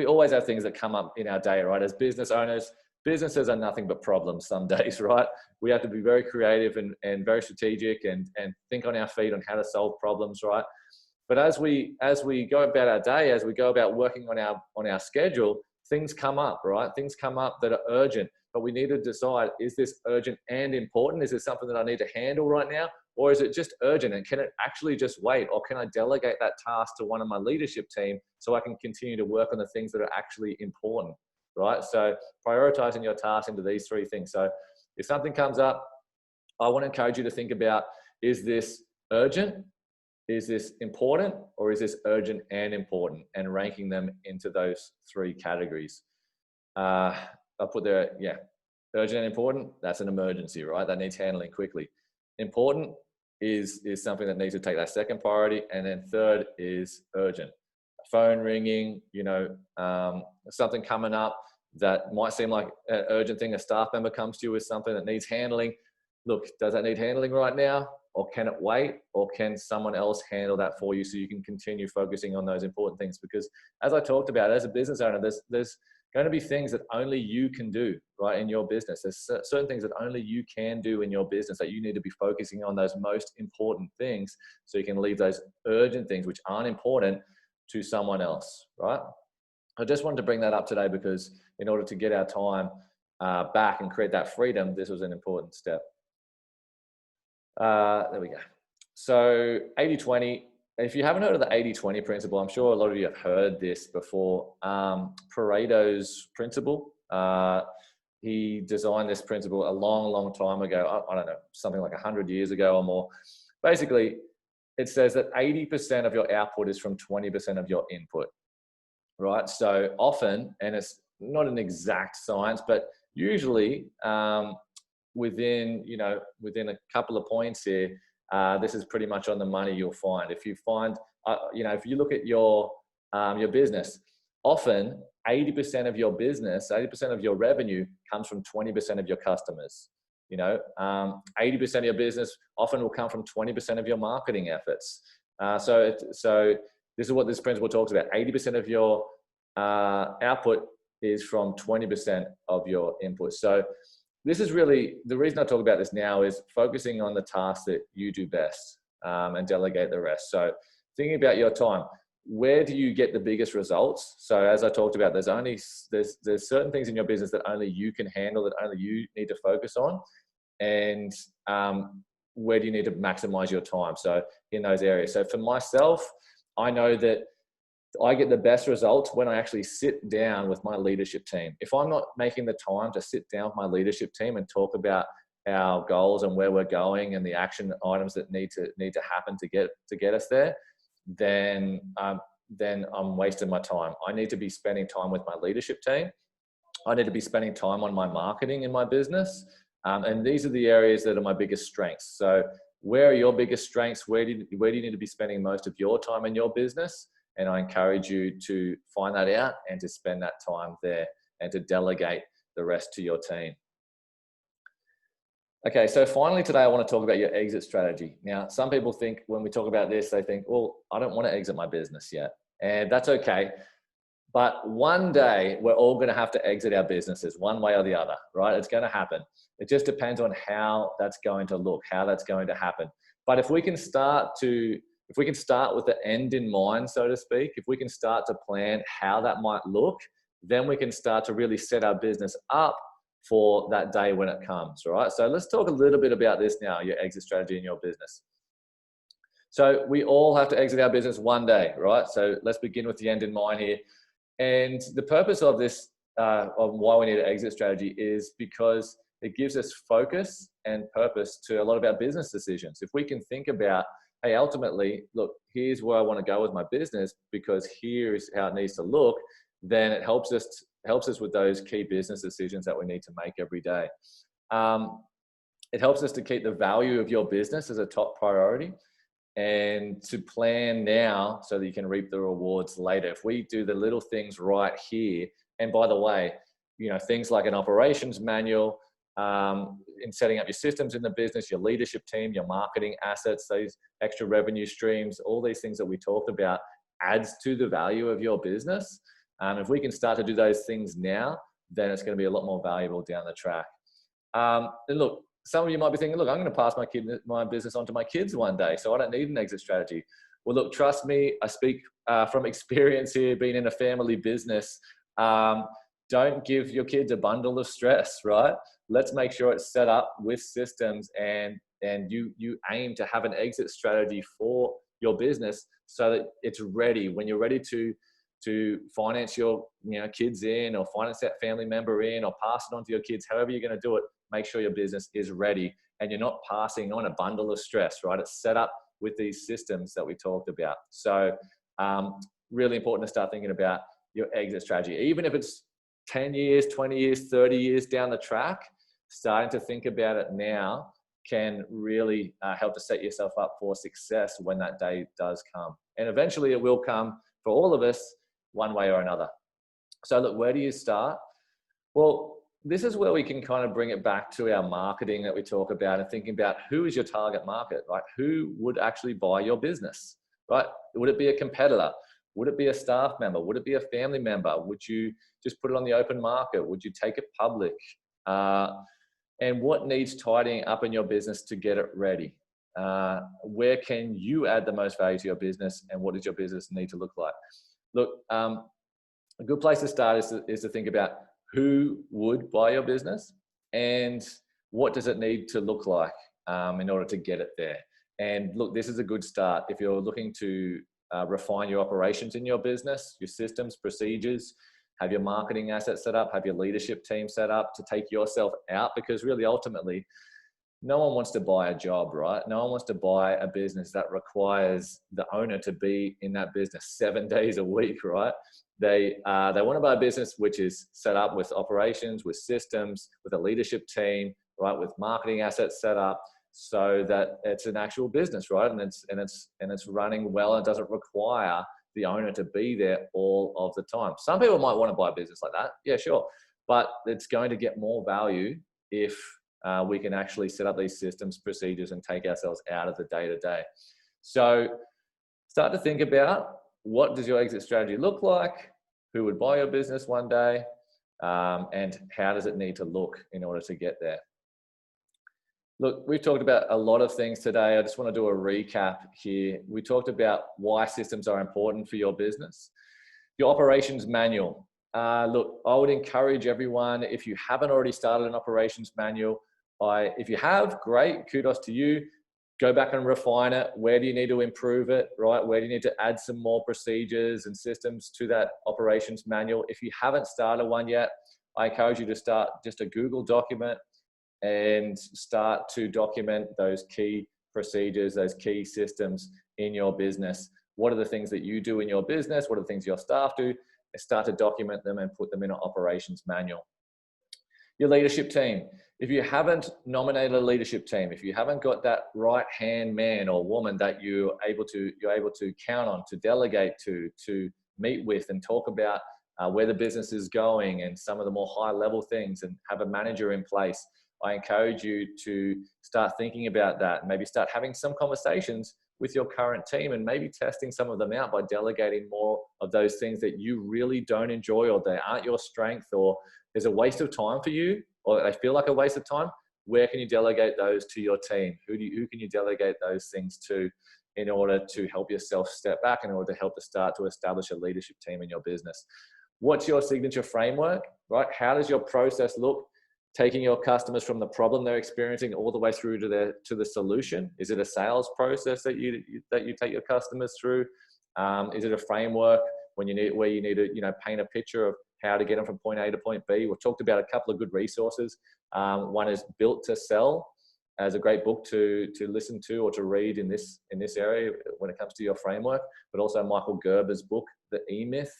always have things that come up in our day, right? As business owners, businesses are nothing but problems some days, right? We have to be very creative and very strategic and think on our feet on how to solve problems, right? But as we go about our day, as we go about working on our schedule, things come up, right? Things come up that are urgent, but we need to decide, is this urgent and important? Is this something that I need to handle right now? Or is it just urgent, and can it actually just wait? Or can I delegate that task to one of my leadership team so I can continue to work on the things that are actually important, right? So prioritizing your tasks into these 3 things. So if something comes up, I want to encourage you to think about, is this urgent? Is this important? Or is this urgent and important? And ranking them into those 3 categories. I'll put there, yeah, urgent and important, that's an emergency, right? That needs handling quickly. Important is something that needs to take that second priority. And then 3rd is urgent. A phone ringing, something coming up that might seem like an urgent thing. A staff member comes to you with something that needs handling. Look, does that need handling right now? Or can it wait? Or can someone else handle that for you so you can continue focusing on those important things? Because as I talked about, as a business owner, there's going to be things that only you can do, right, in your business. There's certain things that only you can do in your business that you need to be focusing on those most important things so you can leave those urgent things which aren't important to someone else, right? I just wanted to bring that up today because in order to get our time back and create that freedom, this was an important step. There we go. So 80-20. If you haven't heard of the 80-20 principle, I'm sure a lot of you have heard this before. Pareto's principle. He designed this principle a long, long time ago. I don't know, something like 100 years ago or more. Basically, it says that 80% of your output is from 20% of your input, right? So often, and it's not an exact science, but usually within a couple of points here, this is pretty much on the money. You'll find if you find, if you look at your business, often 80% of your business, 80% of your revenue comes from 20% of your customers. 80% of your business often will come from 20% of your marketing efforts. So this is what this principle talks about. 80% of your output is from 20% of your input. So this is really, the reason I talk about this now is focusing on the tasks that you do best and delegate the rest. So thinking about your time, where do you get the biggest results? So as I talked about, there's certain things in your business that only you can handle, that only you need to focus on. And where do you need to maximize your time? So in those areas. So for myself, I know that I get the best results when I actually sit down with my leadership team. If I'm not making the time to sit down with my leadership team and talk about our goals and where we're going and the action items that need to happen to get us there, then I'm wasting my time. I need to be spending time with my leadership team. I need to be spending time on my marketing in my business. And these are the areas that are my biggest strengths. So where are your biggest strengths? Where do you need to be spending most of your time in your business? And I encourage you to find that out and to spend that time there and to delegate the rest to your team. Okay, so finally today I want to talk about your exit strategy. Now, some people think when we talk about this, they think, well, I don't want to exit my business yet. And that's okay. But one day we're all going to have to exit our businesses one way or the other, right? It's going to happen. It just depends on how that's going to look, how that's going to happen. But if we can start with the end in mind, so to speak, if we can start to plan how that might look, then we can start to really set our business up for that day when it comes, right? So let's talk a little bit about this now, your exit strategy in your business. So we all have to exit our business one day, right? So let's begin with the end in mind here. And the purpose of this, of why we need an exit strategy, is because it gives us focus and purpose to a lot of our business decisions. If we can think about, hey, ultimately, look, here's where I want to go with my business because here's how it needs to look, then it helps us with those key business decisions that we need to make every day. It helps us to keep the value of your business as a top priority and to plan now so that you can reap the rewards later. If we do the little things right here, and by the way, things like an operations manual, in setting up your systems in the business, your leadership team, your marketing assets, those extra revenue streams, all these things that we talked about adds to the value of your business. If we can start to do those things now, then it's going to be a lot more valuable down the track. And look, some of you might be thinking, look, I'm going to pass my business on to my kids one day, so I don't need an exit strategy. Well, look, trust me, I speak from experience here, being in a family business. Don't give your kids a bundle of stress, right? Let's make sure it's set up with systems and you aim to have an exit strategy for your business so that it's ready. When you're ready to finance your kids in, or finance that family member in, or pass it on to your kids, however you're going to do it, make sure your business is ready and you're not passing on a bundle of stress, right? It's set up with these systems that we talked about. So really important to start thinking about your exit strategy. Even if it's 10 years, 20 years, 30 years down the track, starting to think about it now can really help to set yourself up for success when that day does come. And eventually it will come for all of us one way or another. So look, where do you start? Well, this is where we can kind of bring it back to our marketing that we talk about and thinking about who is your target market, right? Who would actually buy your business, right? Would it be a competitor? Would it be a staff member? Would it be a family member? Would you just put it on the open market? Would you take it public? And what needs tidying up in your business to get it ready? Where can you add the most value to your business, and what does your business need to look like? Look, a good place to start is to think about who would buy your business and what does it need to look like in order to get it there. And look, this is a good start. If you're looking to refine your operations in your business, your systems, procedures, have your marketing assets set up, have your leadership team set up to take yourself out, because really ultimately, no one wants to buy a job, right? No one wants to buy a business that requires the owner to be in that business 7 days a week, right? They want to buy a business which is set up with operations, with systems, with a leadership team, right? With marketing assets set up so that it's an actual business, right? And it's running well and doesn't require the owner to be there all of the time. Some people might want to buy a business like that. Yeah, sure. But it's going to get more value if we can actually set up these systems, procedures, and take ourselves out of the day-to-day. So start to think about, what does your exit strategy look like? Who would buy your business one day? And how does it need to look in order to get there? Look, we've talked about a lot of things today. I just want to do a recap here. We talked about why systems are important for your business. Your operations manual. Look, I would encourage everyone, if you haven't already started an operations manual, if you have, great, kudos to you. Go back and refine it. Where do you need to improve it, right? Where do you need to add some more procedures and systems to that operations manual? If you haven't started one yet, I encourage you to start just a Google document and start to document those key procedures, those key systems in your business. What are the things that you do in your business? What are the things your staff do? And start to document them and put them in an operations manual. Your leadership team. If you haven't nominated a leadership team, if you haven't got that right-hand man or woman that you're able to count on, to delegate to meet with and talk about where the business is going and some of the more high-level things, and have a manager in place, I encourage you to start thinking about that. Maybe start having some conversations with your current team and maybe testing some of them out by delegating more of those things that you really don't enjoy, or they aren't your strength, or there's a waste of time for you, or they feel like a waste of time. Where can you delegate those to your team? Who can you delegate those things to in order to help yourself step back, in order to help to start to establish a leadership team in your business? What's your signature framework, right? How does your process look? Taking your customers from the problem they're experiencing all the way through to the solution. Is it a sales process that you take your customers through? Is it a framework where you need to paint a picture of how to get them from point A to point B? We've talked about a couple of good resources. One is Built to Sell, as a great book to listen to or to read in this area when it comes to your framework. But also Michael Gerber's book, The E-Myth,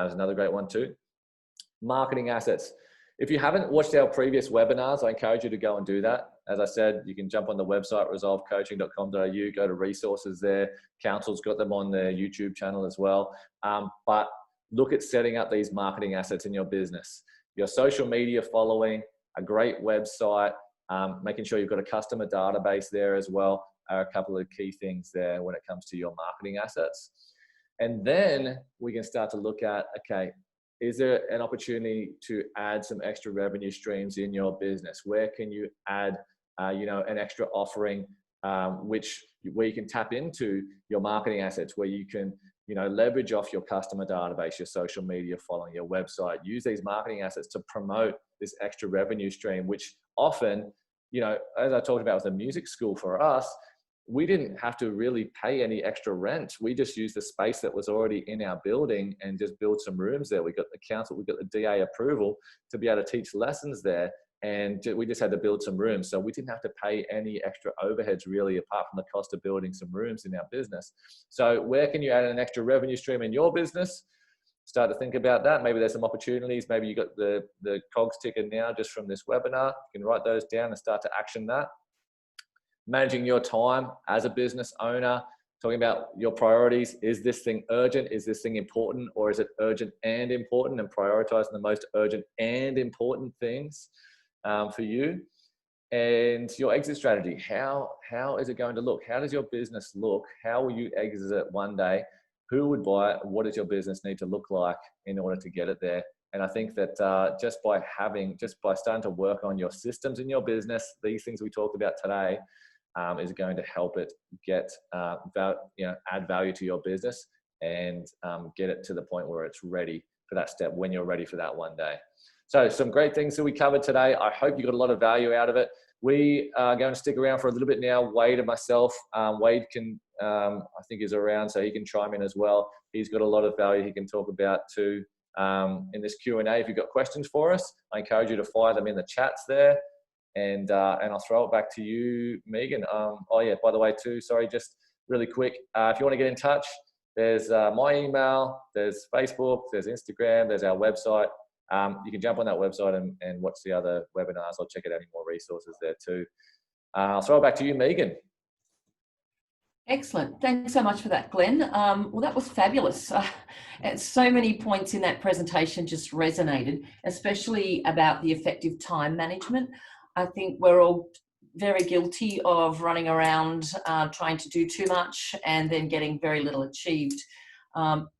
is another great one too. Marketing assets. If you haven't watched our previous webinars, I encourage you to go and do that. As I said, you can jump on the website, resolvecoaching.com.au, go to resources there. Council's got them on their YouTube channel as well. But look at setting up these marketing assets in your business. Your social media following, a great website, making sure you've got a customer database there as well, are a couple of key things there when it comes to your marketing assets. And then we can start to look at, okay, is there an opportunity to add some extra revenue streams in your business? Where can you add, an extra offering, where you can tap into your marketing assets, where you can, leverage off your customer database, your social media following, your website, use these marketing assets to promote this extra revenue stream, which often, as I talked about with the music school for us, we didn't have to really pay any extra rent. We just used the space that was already in our building and just built some rooms there. We got the council, we got the DA approval to be able to teach lessons there. And we just had to build some rooms. So we didn't have to pay any extra overheads really, apart from the cost of building some rooms in our business. So where can you add an extra revenue stream in your business? Start to think about that. Maybe there's some opportunities. Maybe you got the cogs ticking now just from this webinar. You can write those down and start to action that. Managing your time as a business owner, talking about your priorities. Is this thing urgent? Is this thing important? Or is it urgent and important? And prioritizing the most urgent and important things for you. And your exit strategy. How is it going to look? How does your business look? How will you exit it one day? Who would buy it? What does your business need to look like in order to get it there? And I think that just by starting to work on your systems in your business, these things we talked about today, is going to help it get add value to your business and get it to the point where it's ready for that step, when you're ready for that one day. So some great things that we covered today. I hope you got a lot of value out of it. We are going to stick around for a little bit now. Wade and myself, Wade can, I think is around, so he can chime in as well. He's got a lot of value he can talk about too in this Q&A. If you've got questions for us, I encourage you to fire them in the chats there. And I'll throw it back to you, Megan. Oh yeah, by the way too, sorry, just really quick. If you want to get in touch, there's my email, there's Facebook, there's Instagram, there's our website. You can jump on that website and watch the other webinars. I'll check out any more resources there too. I'll throw it back to you, Megan. Excellent. Thanks so much for that, Glenn. Well, that was fabulous. And so many points in that presentation just resonated, especially about the effective time management. I think we're all very guilty of running around trying to do too much and then getting very little achieved.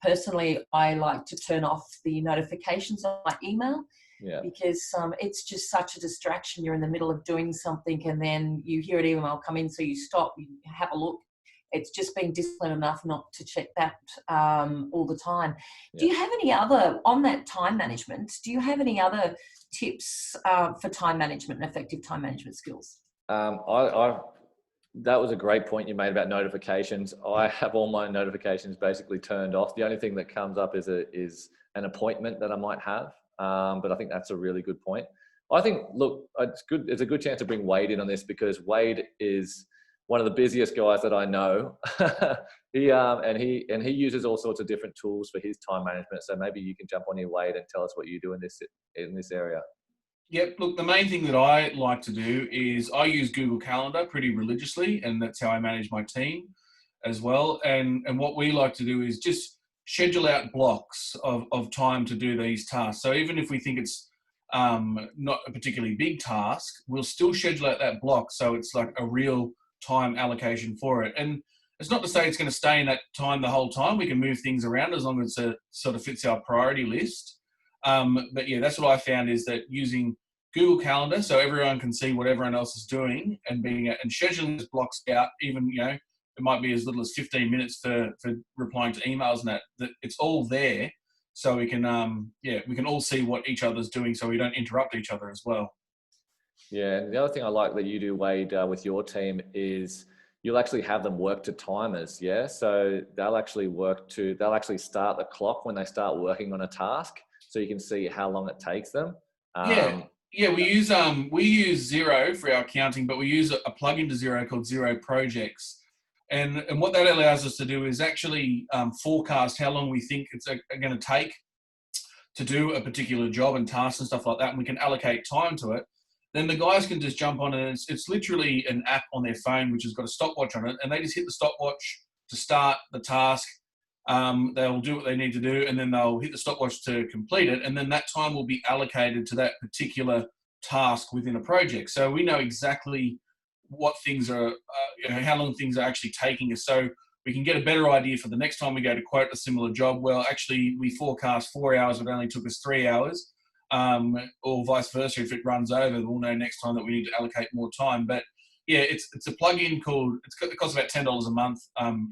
Personally, I like to turn off the notifications on my email Yeah. because it's just such a distraction. You're in the middle of doing something and then you hear an email come in, so you stop, you have a look. It's just being disciplined enough not to check that all the time. Do you have any other, on that time management, do you have any other tips for time management and effective time management skills? That was a great point you made about notifications. I have all my notifications basically turned off. The only thing that comes up is an appointment that I might have. But I think that's a really good point. I think, look, it's good. It's a good chance to bring Wade in on this, because Wade is one of the busiest guys that I know. he uses all sorts of different tools for his time management. So maybe you can jump on here, Wade, and tell us what you do in this area. Yep. Look, the main thing that I like to do is I use Google Calendar pretty religiously, and that's how I manage my team as well. And what we like to do is just schedule out blocks of time to do these tasks. So even if we think it's not a particularly big task, we'll still schedule out that block so it's like a real time allocation for it. And it's not to say it's going to stay in that time the whole time. We can move things around as long as it sort of fits our priority list. But yeah, that's what I found, is that using Google Calendar so everyone can see what everyone else is doing, and scheduling those blocks out, even, you know, it might be as little as 15 minutes for replying to emails and that it's all there, so we can all see what each other's doing, so we don't interrupt each other as well. Yeah, and the other thing I like that you do, Wade, with your team is you'll actually have them work to timers. Yeah, so they'll actually start the clock when they start working on a task, so you can see how long it takes them. Yeah, we use Xero for our accounting, but we use a plugin to Xero called Xero Projects. And what that allows us to do is actually forecast how long we think it's going to take to do a particular job and tasks and stuff like that, and we can allocate time to it. Then the guys can just jump on, and it's literally an app on their phone which has got a stopwatch on it, and they just hit the stopwatch to start the task. They'll do what they need to do, and then they'll hit the stopwatch to complete it, and then that time will be allocated to that particular task within a project. So we know exactly what things are, how long things are actually taking us, so we can get a better idea for the next time we go to quote a similar job. Well, actually, we forecast 4 hours, but it only took us 3 hours, or vice versa. If it runs over, we'll know next time that we need to allocate more time. But yeah, it's a plugin it costs about $10 a month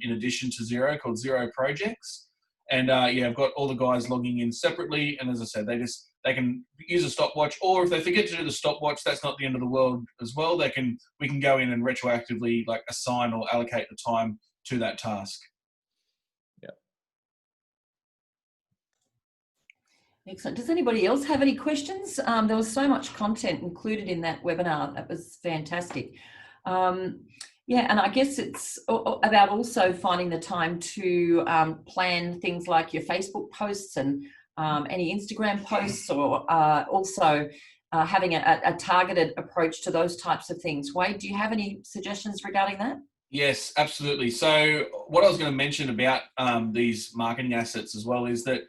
in addition to Xero, called Xero Projects. And I've got all the guys logging in separately. And as I said, they can use a stopwatch, or if they forget to do the stopwatch, that's not the end of the world as well. We can go in and retroactively like assign or allocate the time to that task. Yeah. Excellent. Does anybody else have any questions? There was so much content included in that webinar. That was fantastic. And I guess it's about also finding the time to plan things like your Facebook posts and any Instagram posts, or also having a targeted approach to those types of things. Wade, do you have any suggestions regarding that? Yes, absolutely. So what I was going to mention about these marketing assets as well is that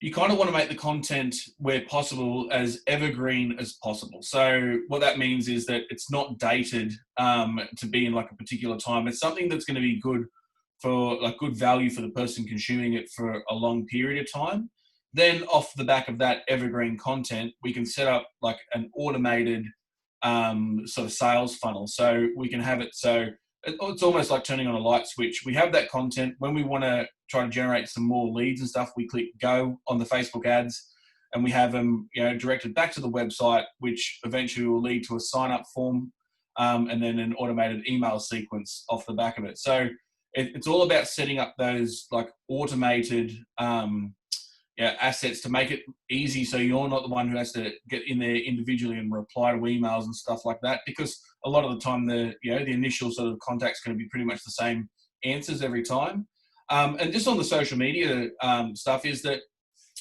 you kind of want to make the content, where possible, as evergreen as possible. So what that means is that it's not dated to be in like a particular time. It's something that's going to be good for like good value for the person consuming it for a long period of time. Then off the back of that evergreen content, we can set up like an automated sort of sales funnel. So we can have it so it's almost like turning on a light switch. We have that content. When we want to try to generate some more leads and stuff, we click go on the Facebook ads, and we have them, directed back to the website, which eventually will lead to a sign-up form, and then an automated email sequence off the back of it. So it's all about setting up those like automated assets to make it easy, so you're not the one who has to get in there individually and reply to emails and stuff like that, because a lot of the time the initial sort of contact's going to be pretty much the same answers every time. And just on the social media stuff, is that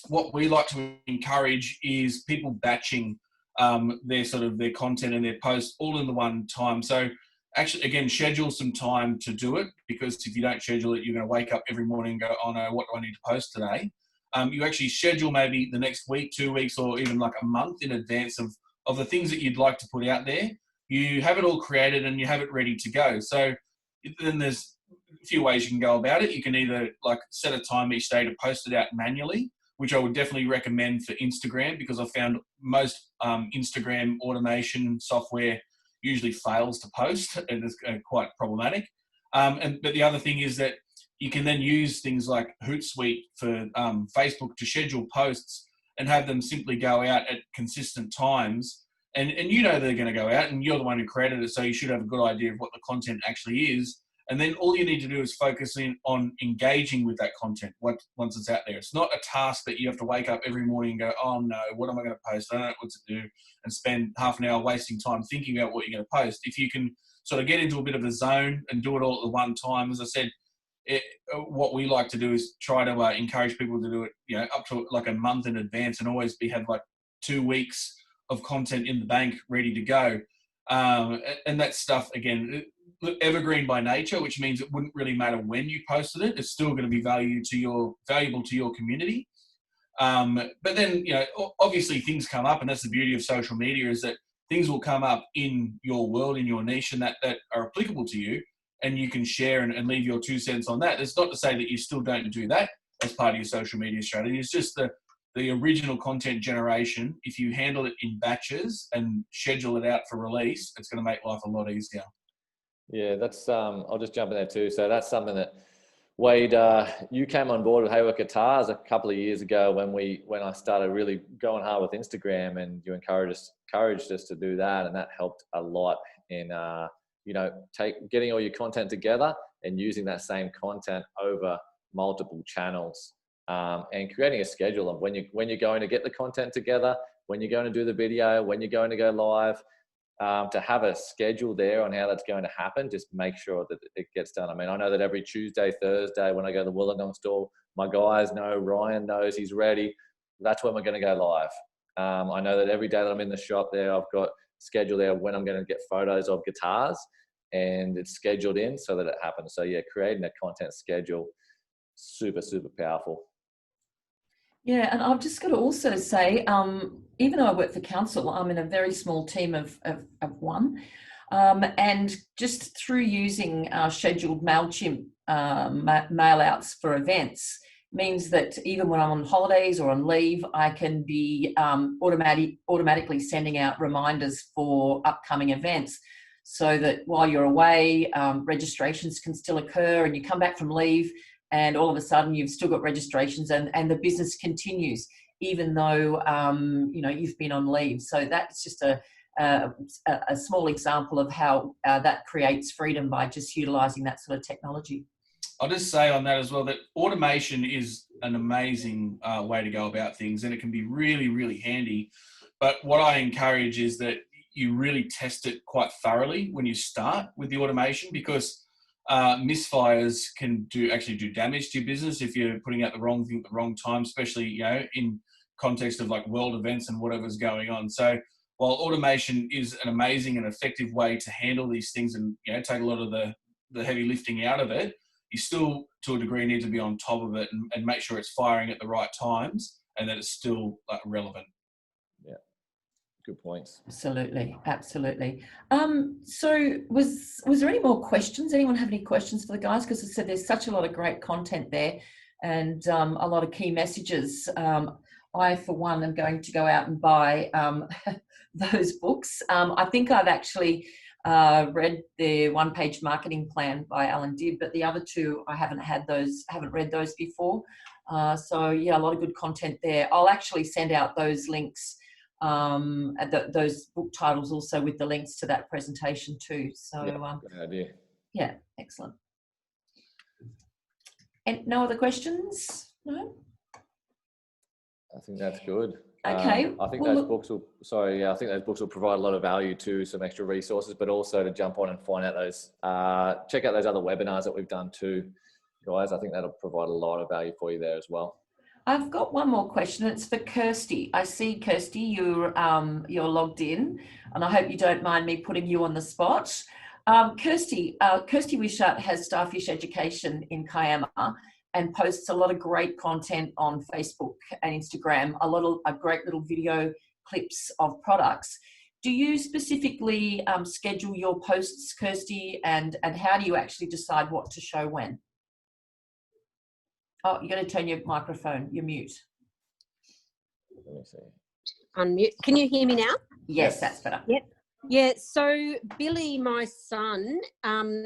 what we like to encourage is people batching their content and their posts all in the one time. So actually, again, schedule some time to do it, because if you don't schedule it, you're going to wake up every morning and go, oh no, what do I need to post today? You actually schedule maybe the next week, 2 weeks, or even like a month in advance of the things that you'd like to put out there. You have it all created and you have it ready to go. So then there's a few ways you can go about it. You can either like set a time each day to post it out manually, which I would definitely recommend for Instagram, because I found most Instagram automation software usually fails to post, and it's quite problematic. But the other thing is that you can then use things like Hootsuite for Facebook to schedule posts and have them simply go out at consistent times. And you know they're going to go out, and you're the one who created it, so you should have a good idea of what the content actually is. And then all you need to do is focus in on engaging with that content once it's out there. It's not a task that you have to wake up every morning and go, oh no, what am I going to post? I don't know what to do, and spend half an hour wasting time thinking about what you're going to post. If you can sort of get into a bit of a zone and do it all at the one time, as I said, what we like to do is try to encourage people to do it, you know, up to like a month in advance, and always have like 2 weeks of content in the bank ready to go. And that stuff, again, evergreen by nature, which means it wouldn't really matter when you posted it. It's still going to be valuable to your community. But then, you know, obviously things come up, and that's the beauty of social media, is that things will come up in your world, in your niche, and that are applicable to you, and you can share and leave your 2 cents on that. It's not to say that you still don't do that as part of your social media strategy. It's just the original content generation. If you handle it in batches and schedule it out for release, it's going to make life a lot easier. Yeah, that's I'll just jump in there too. So that's something that Wade, you came on board with Haywork Guitars a couple of years ago when I started really going hard with Instagram, and you encouraged us to do that, and that helped a lot in you know, getting all your content together and using that same content over multiple channels, and creating a schedule of when you're going to get the content together, when you're going to do the video, when you're going to go live. To have a schedule there on how that's going to happen, just make sure that it gets done. I mean, I know that every Tuesday, Thursday, when I go to the Wollongong store, my guys know, Ryan knows he's ready. That's when we're going to go live. I know that every day that I'm in the shop there, I've got scheduled there when I'm going to get photos of guitars, and it's scheduled in so that it happens. So yeah, creating a content schedule, super, super powerful. Yeah, and I've just got to also say, even though I work for council, I'm in a very small team of one. And just through using scheduled MailChimp mail outs for events means that even when I'm on holidays or on leave, I can be automatically sending out reminders for upcoming events, so that while you're away, registrations can still occur, and you come back from leave, and all of a sudden you've still got registrations, and the business continues, even though you know, you've been on leave. So that's just a small example of how that creates freedom by just utilising that sort of technology. I'll just say on that as well that automation is an amazing way to go about things, and it can be really, really handy. But what I encourage is that you really test it quite thoroughly when you start with the automation, because misfires can actually do damage to your business if you're putting out the wrong thing at the wrong time, especially, you know, in context of like world events and whatever's going on. So while automation is an amazing and effective way to handle these things and, you know, take a lot of the heavy lifting out of it, you still to a degree need to be on top of it and make sure it's firing at the right times and that it's still relevant. Yeah. Good points. Absolutely, absolutely. So was there any more questions? Anyone have any questions for the guys? Because I said there's such a lot of great content there, and a lot of key messages. I, for one, am going to go out and buy those books. I think I've actually read the one-page marketing plan by Alan Dibb, but the other two I haven't read those before. So yeah, a lot of good content there. I'll actually send out those links. Those book titles also with the links to that presentation too. So yeah, good idea. Yeah, excellent. And no other questions? No? I think that's good. Okay. I think those books will provide a lot of value to some extra resources, but also to jump on and find out those, check out those other webinars that we've done too, guys. I think that'll provide a lot of value for you there as well. I've got one more question. It's for Kirsty. I see, Kirsty, you're logged in, and I hope you don't mind me putting you on the spot. Kirsty Wishart has Starfish Education in Kiama and posts a lot of great content on Facebook and Instagram, a great little video clips of products. Do you specifically schedule your posts, Kirsty, and how do you actually decide what to show when? Oh, you're going to turn your microphone, you're mute. Let me see. Unmute. Can you hear me now? Yes, that's better. Yep. Yeah, so Billy, my son,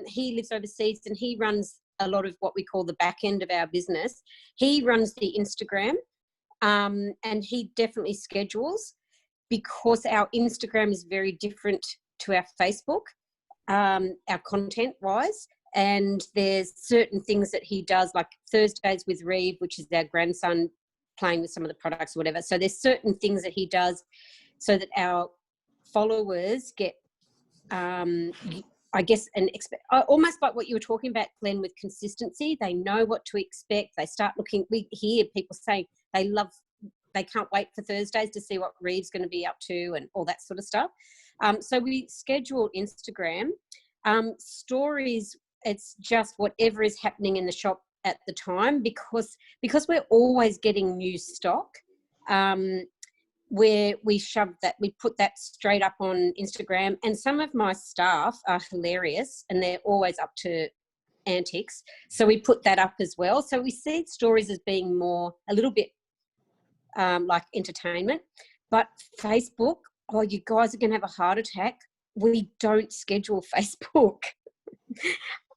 he lives overseas and he runs a lot of what we call the back end of our business. He runs the Instagram, and he definitely schedules, because our Instagram is very different to our Facebook, our content-wise. And there's certain things that he does, like Thursdays with Reeve, which is our grandson playing with some of the products or whatever. So there's certain things that he does so that our followers get, I guess, almost like what you were talking about, Glenn, with consistency. They know what to expect. They start looking. We hear people saying they can't wait for Thursdays to see what Reeve's going to be up to and all that sort of stuff. So we schedule Instagram. Stories, it's just whatever is happening in the shop at the time, because we're always getting new stock. Where we put that straight up on Instagram, and some of my staff are hilarious and they're always up to antics. So we put that up as well. So we see stories as being a little bit like entertainment. But Facebook, oh, you guys are going to have a heart attack. We don't schedule Facebook.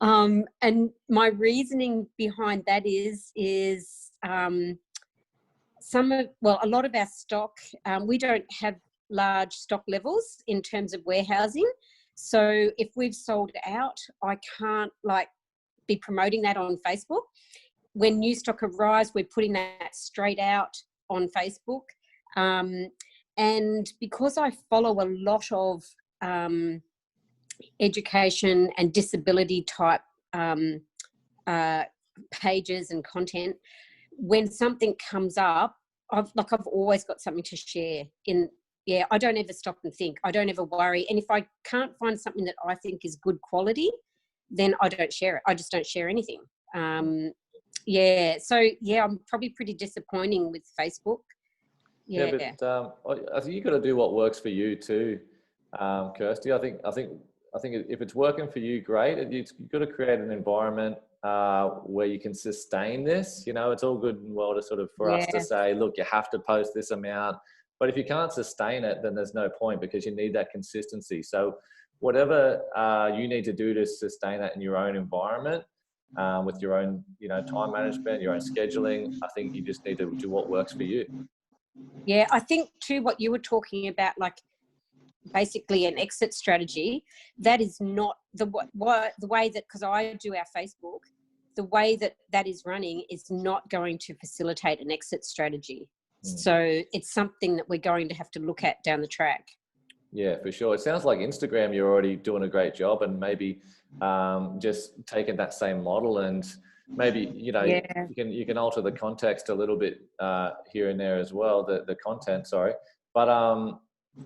And my reasoning behind that is a lot of our stock, we don't have large stock levels in terms of warehousing. So if we've sold out, I can't be promoting that on Facebook. When new stock arrives, we're putting that straight out on Facebook. And because I follow a lot of education and disability type pages and content, when something comes up, I've always got something to share. I don't ever stop and think. I don't ever worry. And if I can't find something that I think is good quality, then I don't share it. I just don't share anything. So I'm probably pretty disappointing with Facebook. Yeah, but I think you've got to do what works for you too, Kirsty. I think if it's working for you, great. You've got to create an environment where you can sustain this. It's all good and well to for us to say, look, you have to post this amount, but if you can't sustain it, then there's no point, because you need that consistency. So whatever you need to do to sustain that in your own environment, with your own time management, your own scheduling, I think you just need to do what works for you. Yeah, I think too what you were talking about, basically an exit strategy, that is not the way that, because I do our Facebook, the way that is running is not going to facilitate an exit strategy. So it's something that we're going to have to look at down the track. Yeah, for sure. It sounds like Instagram, you're already doing a great job, and maybe just taking that same model and maybe, you can alter the context a little bit here and there as well, the content, sorry. But,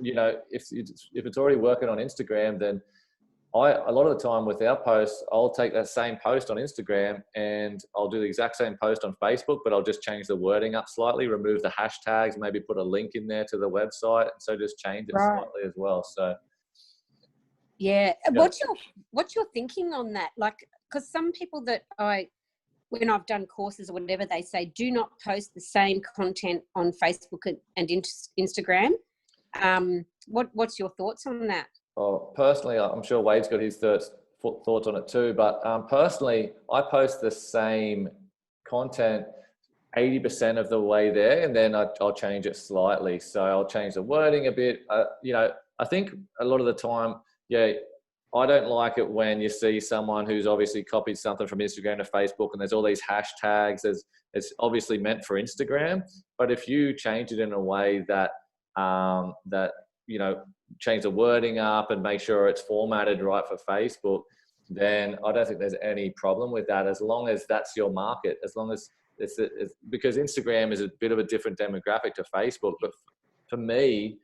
if it's already working on Instagram, then a lot of the time with our posts, I'll take that same post on Instagram and I'll do the exact same post on Facebook, but I'll just change the wording up slightly, remove the hashtags, maybe put a link in there to the website. So just change it slightly as well. So. Yeah. What's your thinking on that? Because some people that when I've done courses or whatever, they say, do not post the same content on Facebook and Instagram. What's your thoughts on that? Oh, personally, I'm sure Wade's got his thoughts on it too, but personally, I post the same content 80% of the way there, and then I'll change it slightly. So I'll change the wording a bit. I think a lot of the time, I don't like it when you see someone who's obviously copied something from Instagram to Facebook and there's all these hashtags. It's obviously meant for Instagram, but if you change it in a way that change the wording up and make sure it's formatted right for Facebook, then I don't think there's any problem with that, as long as that's your market, as long as it's because Instagram is a bit of a different demographic to Facebook. But for me,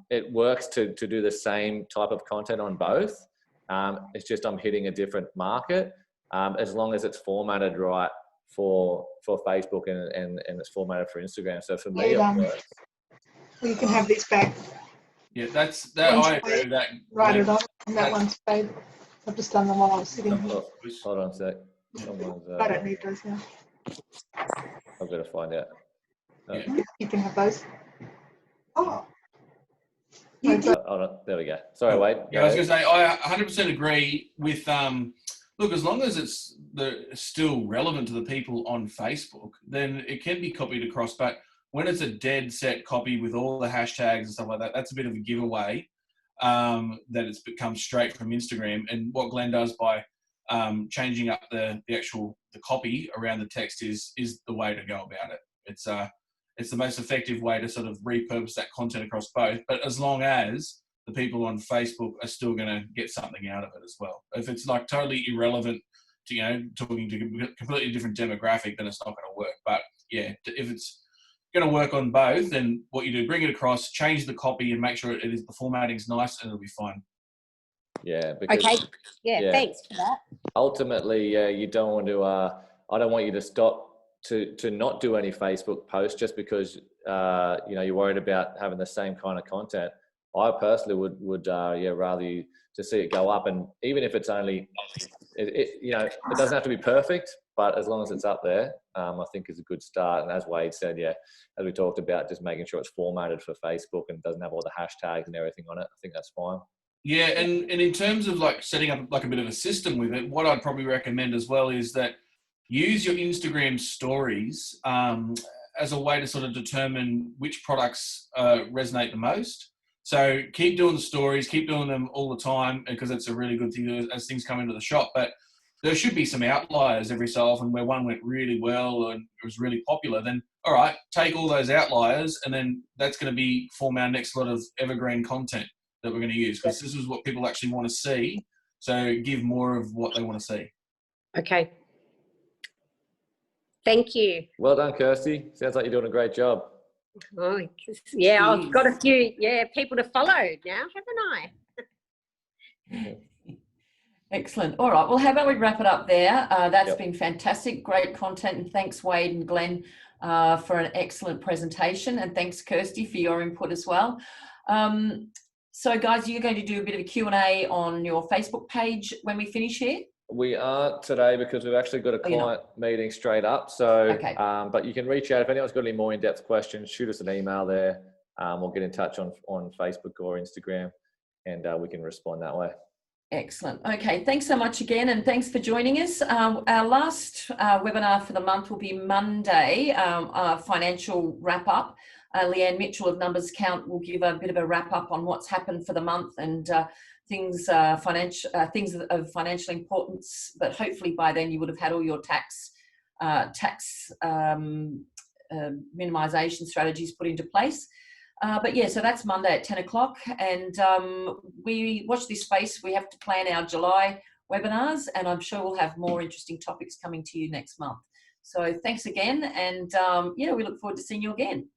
it works to do the same type of content on both. It's just I'm hitting a different market, as long as it's formatted right for Facebook and it's formatted for Instagram. So for me, it works. You can have these back. Yeah, I agree with that. Write it on, and that one's paid. I've just done them while I was sitting here. Hold on a sec. I don't need those now. I've got to find out. Yeah. You can have those. Oh. Hold on. There we go. Sorry, Wade. Yeah, I was going to say, I 100% agree with, look, as long as it's still relevant to the people on Facebook, then it can be copied across. But when it's a dead set copy with all the hashtags and stuff like that, that's a bit of a giveaway that it's become straight from Instagram. And what Glenn does by changing up the copy around the text is the way to go about it. It's the most effective way to sort of repurpose that content across both. But as long as the people on Facebook are still going to get something out of it as well. If it's like totally irrelevant to, talking to a completely different demographic, then it's not going to work. But yeah, if it's going to work on both, then what you do, bring it across, change the copy and make sure the formatting's nice and it'll be fine. Yeah. Because, okay. Yeah, thanks for that. Ultimately, you don't want to, I don't want you to stop to not do any Facebook posts just because, you're worried about having the same kind of content. I personally would rather you to see it go up, and even if it's only, it doesn't have to be perfect, but as long as it's up there, I think is a good start. And as Wade said, as we talked about, just making sure it's formatted for Facebook and doesn't have all the hashtags and everything on it. I think that's fine. Yeah, and in terms of like setting up like a bit of a system with it, what I'd probably recommend as well is that use your Instagram stories as a way to sort of determine which products resonate the most. So keep doing the stories, keep doing them all the time because it's a really good thing as things come into the shop. But there should be some outliers every so often where one went really well and it was really popular. Then, all right, take all those outliers and then that's going to form our next lot of evergreen content that we're going to use because this is what people actually want to see. So give more of what they want to see. Okay. Thank you. Well done, Kirsty. Sounds like you're doing a great job. Oh, yeah, I've got a few people to follow now, haven't I? Excellent. All right. Well, how about we wrap it up there? That's been fantastic. Great content. And thanks, Wade and Glenn, for an excellent presentation. And thanks, Kirsty, for your input as well. So, guys, you're going to do a bit of a Q&A on your Facebook page when we finish here? We aren't today because we've actually got a client meeting straight up. So, but you can reach out if anyone's got any more in-depth questions. Shoot us an email there. We'll get in touch on Facebook or Instagram, and we can respond that way. Excellent. Okay, thanks so much again, and thanks for joining us. Our last webinar for the month will be Monday, our financial wrap-up. Leanne Mitchell of Numbers Count will give a bit of a wrap-up on what's happened for the month and things of financial importance, but hopefully by then you would have had all your tax minimization strategies put into place. So that's Monday at 10 o'clock. And we watch this space. We have to plan our July webinars, and I'm sure we'll have more interesting topics coming to you next month. So thanks again. And we look forward to seeing you again.